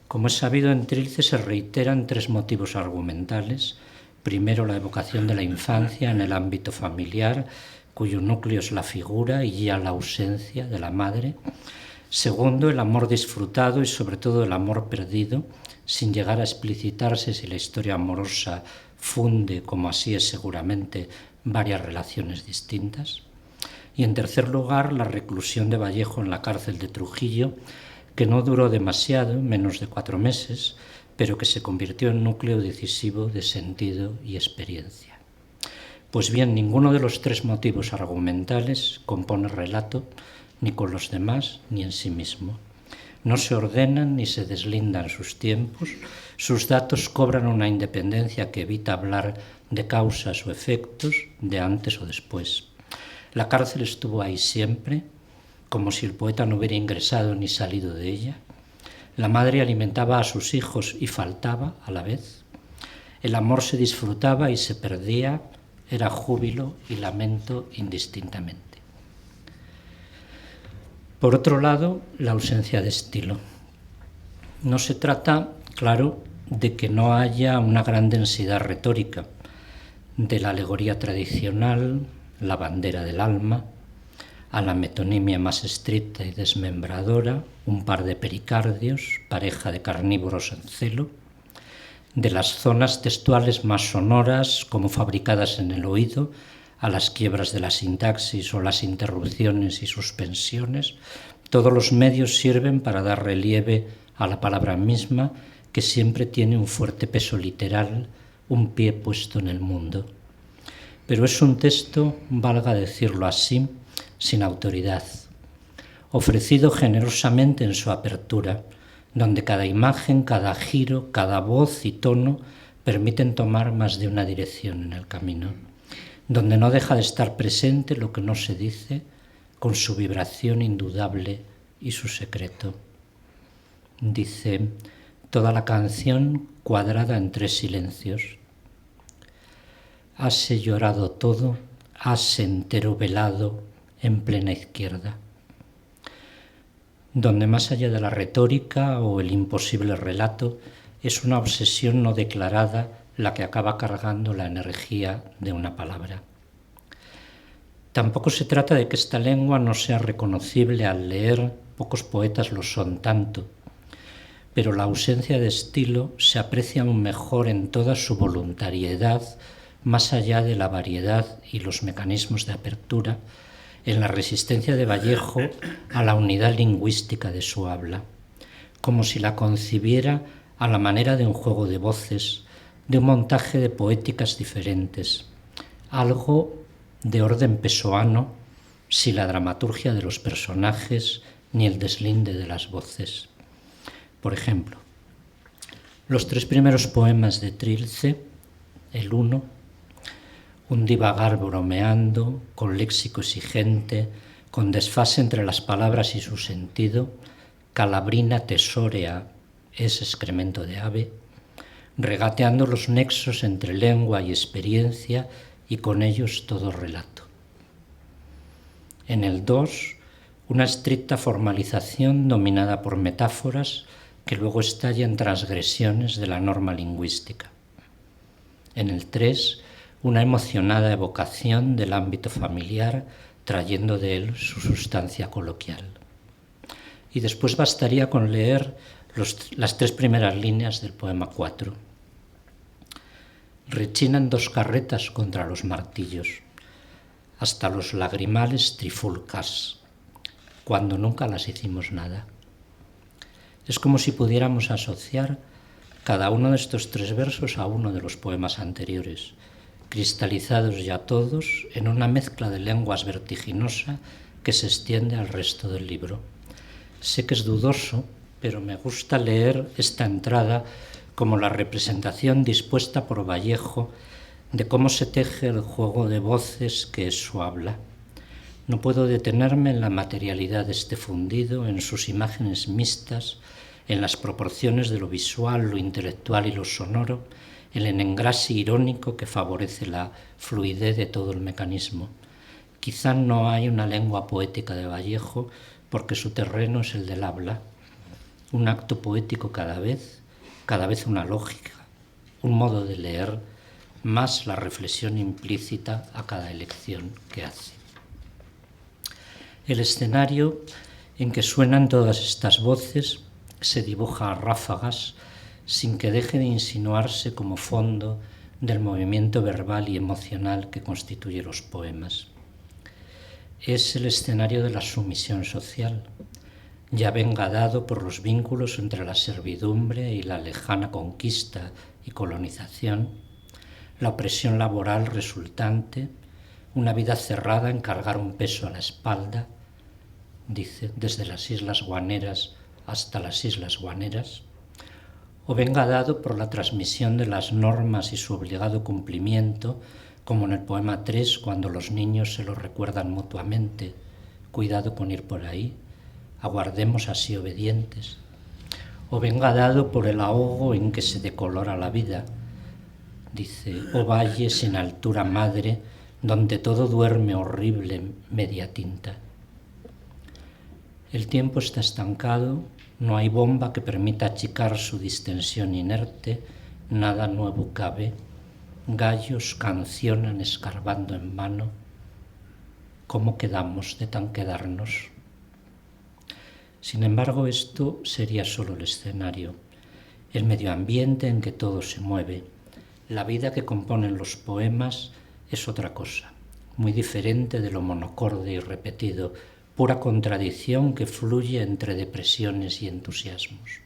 Como es sabido, en Trilce se reiteran tres motivos argumentales. Primero, la evocación de la infancia en el ámbito familiar, cuyo núcleo es la figura y ya la ausencia de la madre. Segundo, el amor disfrutado y sobre todo el amor perdido, sin llegar a explicitarse si la historia amorosa funde, como así es seguramente, varias relaciones distintas. Y en tercer lugar, la reclusión de Vallejo en la cárcel de Trujillo, que no duró demasiado, menos de 4 meses, pero que se convirtió en núcleo decisivo de sentido y experiencia. Pues bien, ninguno de los tres motivos argumentales compone relato, ni con los demás, ni en sí mismo. No se ordenan ni se deslindan sus tiempos, sus datos cobran una independencia que evita hablar de causas o efectos, de antes o después. La cárcel estuvo ahí siempre, como si el poeta no hubiera ingresado ni salido de ella. La madre alimentaba a sus hijos y faltaba a la vez. El amor se disfrutaba y se perdía, era júbilo y lamento indistintamente. Por otro lado, la ausencia de estilo. No se trata, claro, de que no haya una gran densidad retórica, de la alegoría tradicional, la bandera del alma, a la metonimia más estricta y desmembradora, un par de pericardios, pareja de carnívoros en celo, de las zonas textuales más sonoras, como fabricadas en el oído, a las quiebras de la sintaxis o las interrupciones y suspensiones. Todos los medios sirven para dar relieve a la palabra misma, que siempre tiene un fuerte peso literal, un pie puesto en el mundo. Pero es un texto, valga decirlo así, sin autoridad, ofrecido generosamente en su apertura, donde cada imagen, cada giro, cada voz y tono permiten tomar más de una dirección en el camino, donde no deja de estar presente lo que no se dice, con su vibración indudable y su secreto. Dice, toda la canción cuadrada en 3 silencios. Hase llorado todo, hase entero velado en plena izquierda, donde más allá de la retórica o el imposible relato, es una obsesión no declarada la que acaba cargando la energía de una palabra. Tampoco se trata de que esta lengua no sea reconocible al leer, pocos poetas lo son tanto, pero la ausencia de estilo se aprecia aún mejor en toda su voluntariedad, más allá de la variedad y los mecanismos de apertura, en la resistencia de Vallejo a la unidad lingüística de su habla, como si la concibiera a la manera de un juego de voces, de un montaje de poéticas diferentes, algo de orden pessoano, sin la dramaturgia de los personajes ni el deslinde de las voces. Por ejemplo, los 3 primeros poemas de Trilce, el 1, un divagar bromeando, con léxico exigente, con desfase entre las palabras y su sentido, calabrina tesórea es excremento de ave, regateando los nexos entre lengua y experiencia y con ellos todo relato. En el 2, una estricta formalización dominada por metáforas que luego estalla en transgresiones de la norma lingüística. En el 3, una emocionada evocación del ámbito familiar, trayendo de él su sustancia coloquial. Y después bastaría con leer las 3 primeras líneas del poema 4. Rechinan 2 carretas contra los martillos, hasta los lagrimales trifulcas, cuando nunca las hicimos nada. Es como si pudiéramos asociar cada uno de estos 3 versos a uno de los poemas anteriores, cristalizados ya todos en una mezcla de lenguas vertiginosa que se extiende al resto del libro. Sé que es dudoso, pero me gusta leer esta entrada como la representación dispuesta por Vallejo de cómo se teje el juego de voces que es su habla. No puedo detenerme en la materialidad de este fundido, en sus imágenes mixtas, en las proporciones de lo visual, lo intelectual y lo sonoro, en el engrase irónico que favorece la fluidez de todo el mecanismo. Quizá no hay una lengua poética de Vallejo porque su terreno es el del habla, un acto poético cada vez una lógica, un modo de leer, más la reflexión implícita a cada elección que hace. El escenario en que suenan todas estas voces se dibuja a ráfagas sin que deje de insinuarse como fondo del movimiento verbal y emocional que constituye los poemas. Es el escenario de la sumisión social, ya venga dado por los vínculos entre la servidumbre y la lejana conquista y colonización, la opresión laboral resultante, una vida cerrada en cargar un peso a la espalda, dice, desde las Islas Guaneras hasta las Islas Guaneras, o venga dado por la transmisión de las normas y su obligado cumplimiento, como en el poema 3, cuando los niños se lo recuerdan mutuamente, cuidado con ir por ahí, aguardemos así obedientes, o venga dado por el ahogo en que se decolora la vida, dice, oh valle sin altura madre, donde todo duerme horrible media tinta. El tiempo está estancado, No hay bomba que permita achicar su distensión inerte, nada nuevo cabe. Gallos cancionan escarbando en vano. ¿Cómo quedamos de tan quedarnos? Sin embargo, esto sería solo el escenario, el medio ambiente en que todo se mueve. La vida que componen los poemas es otra cosa, muy diferente de lo monocorde y repetido, pura contradicción que fluye entre depresiones y entusiasmos.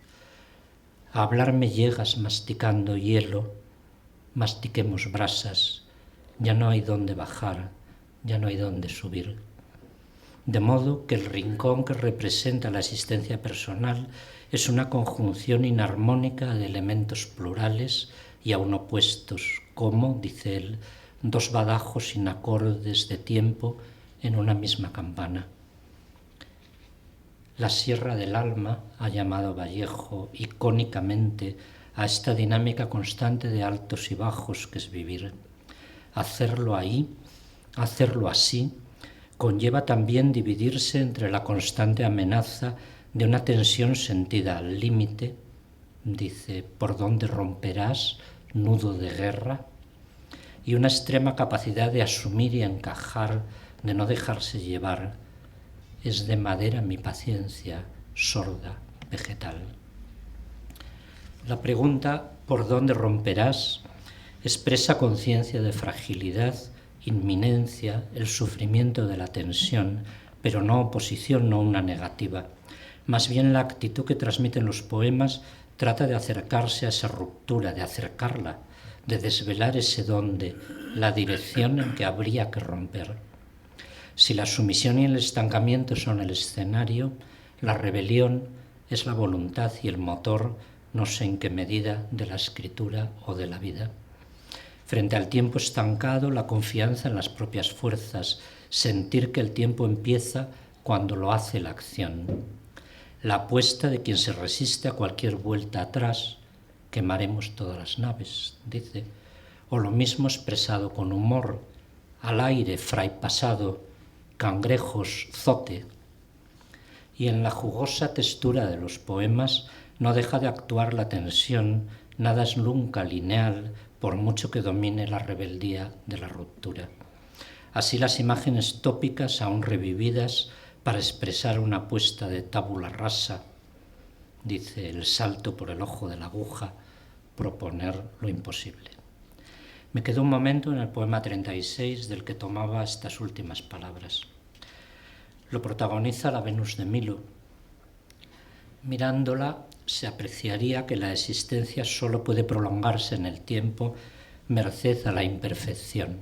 A hablarme llegas masticando hielo, mastiquemos brasas, ya no hay dónde bajar, ya no hay dónde subir. De modo que el rincón que representa la existencia personal es una conjunción inarmónica de elementos plurales y aún opuestos, como, dice él, dos badajos sin acordes de tiempo en una misma campana. La Sierra del Alma ha llamado Vallejo icónicamente a esta dinámica constante de altos y bajos que es vivir. Hacerlo ahí, hacerlo así, conlleva también dividirse entre la constante amenaza de una tensión sentida al límite, dice, ¿por dónde romperás, nudo de guerra? Y una extrema capacidad de asumir y encajar, de no dejarse llevar. Es de madera mi paciencia, sorda, vegetal. La pregunta ¿por dónde romperás? Expresa conciencia de fragilidad, inminencia, el sufrimiento de la tensión, pero no oposición, no una negativa. Más bien la actitud que transmiten los poemas trata de acercarse a esa ruptura, de acercarla, de desvelar ese dónde, la dirección en que habría que romper. Si la sumisión y el estancamiento son el escenario, la rebelión es la voluntad y el motor, no sé en qué medida, de la escritura o de la vida. Frente al tiempo estancado, la confianza en las propias fuerzas, sentir que el tiempo empieza cuando lo hace la acción. La apuesta de quien se resiste a cualquier vuelta atrás, quemaremos todas las naves, dice, o lo mismo expresado con humor, al aire, fray pasado, cangrejos, zote. Y en la jugosa textura de los poemas no deja de actuar la tensión, nada es nunca lineal, por mucho que domine la rebeldía de la ruptura. Así las imágenes tópicas aún revividas para expresar una apuesta de tabula rasa, dice el salto por el ojo de la aguja, proponer lo imposible. Me quedó un momento en el poema 36 del que tomaba estas últimas palabras. Lo protagoniza la Venus de Milo. Mirándola se apreciaría que la existencia solo puede prolongarse en el tiempo merced a la imperfección,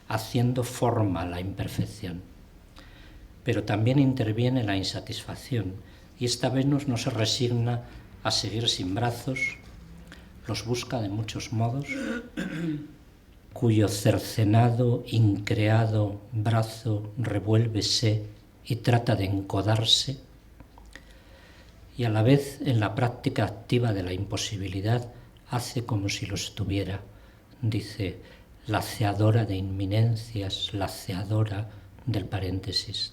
haciendo forma a la imperfección. Pero también interviene la insatisfacción, y esta Venus no se resigna a seguir sin brazos, los busca de muchos modos, cuyo cercenado, increado brazo revuélvese y trata de encodarse, y a la vez en la práctica activa de la imposibilidad hace como si lo estuviera, dice, laceadora de inminencias, laceadora del paréntesis.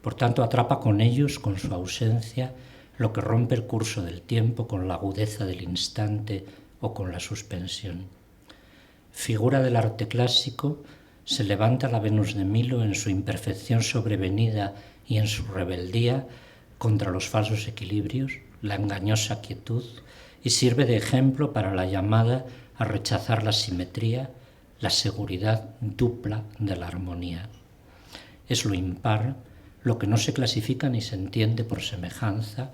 Por tanto, atrapa con ellos, con su ausencia, lo que rompe el curso del tiempo con la agudeza del instante o con la suspensión. Figura del arte clásico, se levanta la Venus de Milo en su imperfección sobrevenida y en su rebeldía contra los falsos equilibrios, la engañosa quietud, y sirve de ejemplo para la llamada a rechazar la simetría, la seguridad dupla de la armonía. Es lo impar, lo que no se clasifica ni se entiende por semejanza,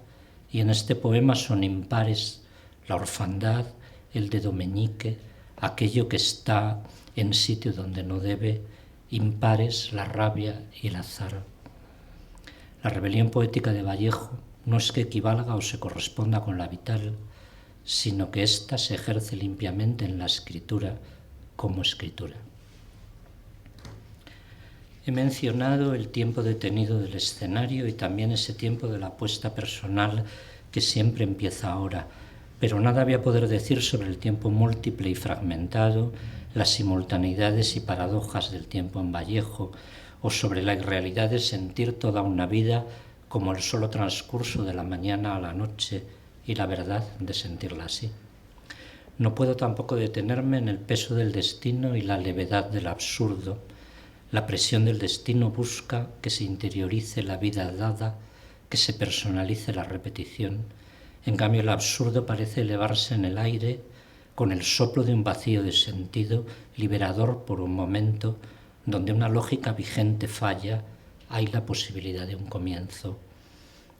y en este poema son impares la orfandad, el dedo meñique, aquello que está en sitio donde no debe, impares la rabia y el azar. La rebelión poética de Vallejo no es que equivalga o se corresponda con la vital, sino que ésta se ejerce limpiamente en la escritura como escritura. He mencionado el tiempo detenido del escenario y también ese tiempo de la apuesta personal que siempre empieza ahora, pero nada voy a poder decir sobre el tiempo múltiple y fragmentado, las simultaneidades y paradojas del tiempo en Vallejo, o sobre la irrealidad de sentir toda una vida como el solo transcurso de la mañana a la noche y la verdad de sentirla así. No puedo tampoco detenerme en el peso del destino y la levedad del absurdo. La presión del destino busca que se interiorice la vida dada, que se personalice la repetición. En cambio, el absurdo parece elevarse en el aire con el soplo de un vacío de sentido liberador por un momento, donde una lógica vigente falla, hay la posibilidad de un comienzo.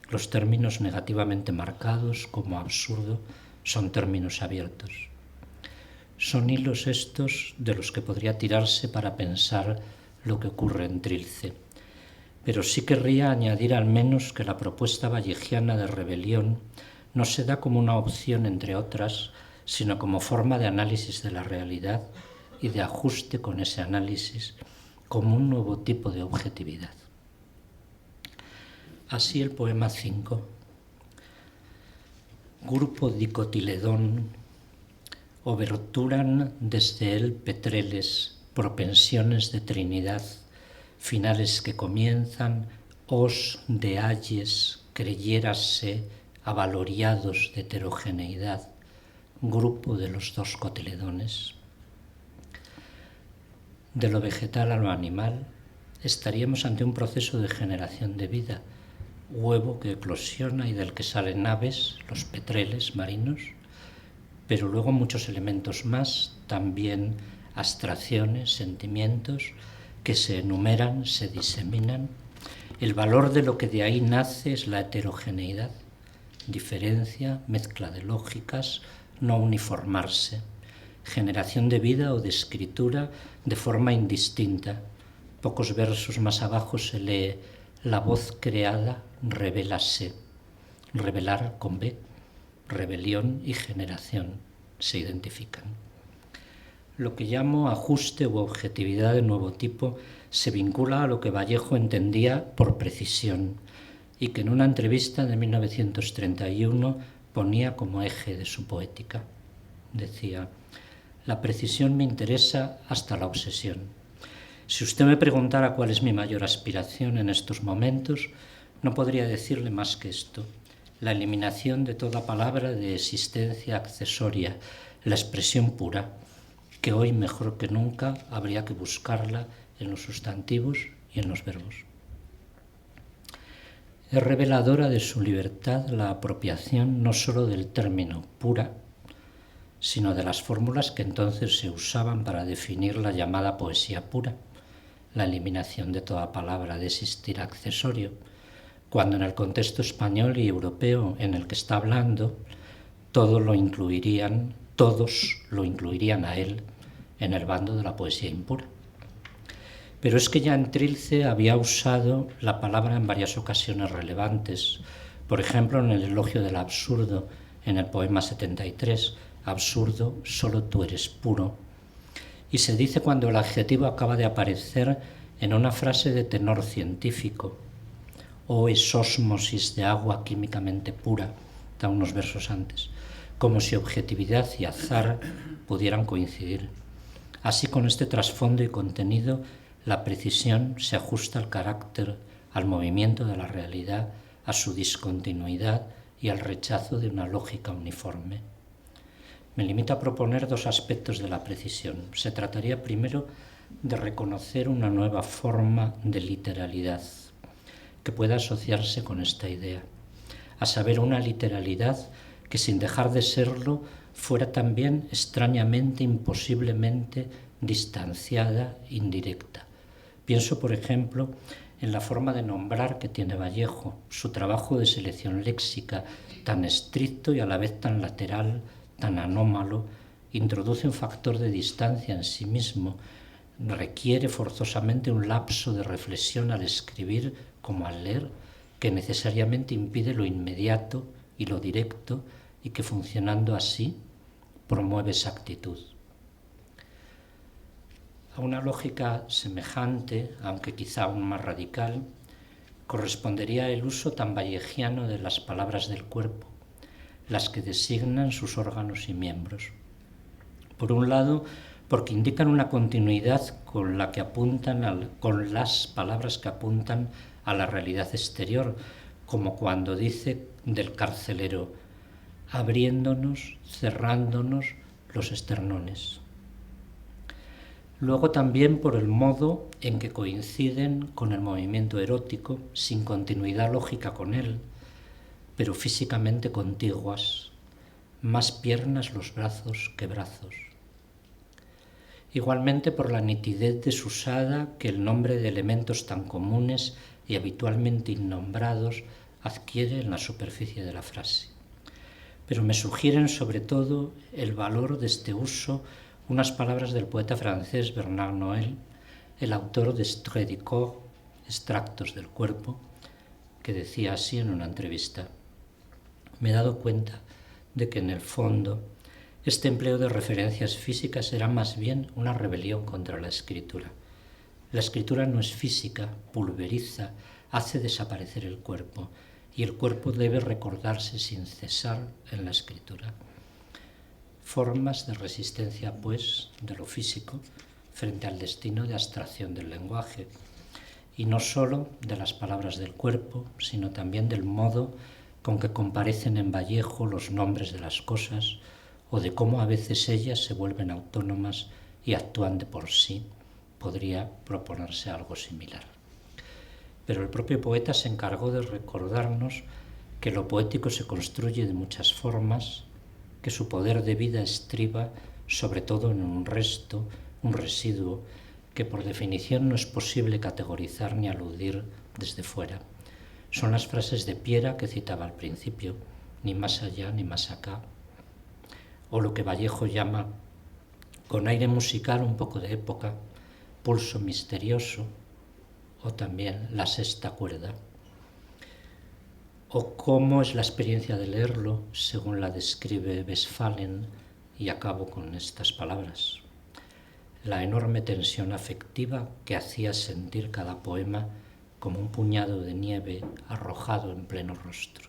Los términos negativamente marcados como absurdo son términos abiertos. Son hilos estos de los que podría tirarse para pensar lo que ocurre en Trilce. Pero sí querría añadir al menos que la propuesta vallejiana de rebelión no se da como una opción entre otras, sino como forma de análisis de la realidad y de ajuste con ese análisis como un nuevo tipo de objetividad. Así el poema 5. Grupo dicotiledón, oberturan desde él petreles, propensiones de Trinidad, finales que comienzan, os de ayes, creyérase, avaloriados de heterogeneidad, grupo de los dos cotiledones. De lo vegetal a lo animal, estaríamos ante un proceso de generación de vida, huevo que eclosiona y del que salen aves, los petreles marinos, pero luego muchos elementos más, también abstracciones, sentimientos, que se enumeran, se diseminan. El valor de lo que de ahí nace es la heterogeneidad, diferencia, mezcla de lógicas, no uniformarse, generación de vida o de escritura de forma indistinta. Pocos versos más abajo se lee: la voz creada revélase. Revelar con B, rebelión y generación se identifican. Lo que llamo ajuste u objetividad de nuevo tipo se vincula a lo que Vallejo entendía por precisión y que en una entrevista de 1931 ponía como eje de su poética. Decía: la precisión me interesa hasta la obsesión. Si usted me preguntara cuál es mi mayor aspiración en estos momentos, no podría decirle más que esto: la eliminación de toda palabra de existencia accesoria, la expresión pura, que hoy mejor que nunca habría que buscarla en los sustantivos y en los verbos. Es reveladora de su libertad la apropiación no solo del término pura, sino de las fórmulas que entonces se usaban para definir la llamada poesía pura, la eliminación de toda palabra de existir accesorio, cuando en el contexto español y europeo en el que está hablando, todos lo incluirían a él en el bando de la poesía impura. Pero es que ya en Trilce había usado la palabra en varias ocasiones relevantes, por ejemplo en el elogio del absurdo, en el poema 73, absurdo, solo tú eres puro. Y se dice cuando el adjetivo acaba de aparecer en una frase de tenor científico: o es ósmosis de agua químicamente pura, da unos versos antes, como si objetividad y azar pudieran coincidir. Así, con este trasfondo y contenido, la precisión se ajusta al carácter, al movimiento de la realidad, a su discontinuidad y al rechazo de una lógica uniforme. Me limito a proponer dos aspectos de la precisión. Se trataría primero de reconocer una nueva forma de literalidad que pueda asociarse con esta idea, a saber, una literalidad que sin dejar de serlo fuera también extrañamente, imposiblemente distanciada, indirecta. Pienso, por ejemplo, en la forma de nombrar que tiene Vallejo, su trabajo de selección léxica tan estricto y a la vez tan lateral, tan anómalo, introduce un factor de distancia en sí mismo, requiere forzosamente un lapso de reflexión al escribir como al leer, que necesariamente impide lo inmediato y lo directo y que, funcionando así, promueve esa actitud. A una lógica semejante, aunque quizá aún más radical, correspondería el uso tan vallejiano de las palabras del cuerpo, las que designan sus órganos y miembros. Por un lado, porque indican una continuidad con las palabras que apuntan a la realidad exterior, como cuando dice del carcelero, abriéndonos, cerrándonos los esternones. Luego también por el modo en que coinciden con el movimiento erótico, sin continuidad lógica con él, pero físicamente contiguas, más piernas los brazos que brazos. Igualmente por la nitidez desusada que el nombre de elementos tan comunes y habitualmente innombrados adquiere en la superficie de la frase. Pero me sugieren sobre todo el valor de este uso unas palabras del poeta francés Bernard Noël, el autor de Extraits du corps, extractos del cuerpo, que decía así en una entrevista: me he dado cuenta de que en el fondo este empleo de referencias físicas era más bien una rebelión contra la escritura. La escritura no es física, pulveriza, hace desaparecer el cuerpo, y el cuerpo debe recordarse sin cesar en la escritura. Formas de resistencia, pues, de lo físico frente al destino de abstracción del lenguaje, y no sólo de las palabras del cuerpo, sino también del modo con que comparecen en Vallejo los nombres de las cosas, o de cómo a veces ellas se vuelven autónomas y actúan de por sí. Podría proponerse algo similar. Pero el propio poeta se encargó de recordarnos que lo poético se construye de muchas formas, que su poder de vida estriba sobre todo en un resto, un residuo, que por definición no es posible categorizar ni aludir desde fuera. Son las frases de Piera que citaba al principio, ni más allá ni más acá, o lo que Vallejo llama, con aire musical un poco de época, pulso misterioso, o también la sexta cuerda. O cómo es la experiencia de leerlo, según la describe Westphalen, y acabo con estas palabras: la enorme tensión afectiva que hacía sentir cada poema como un puñado de nieve arrojado en pleno rostro.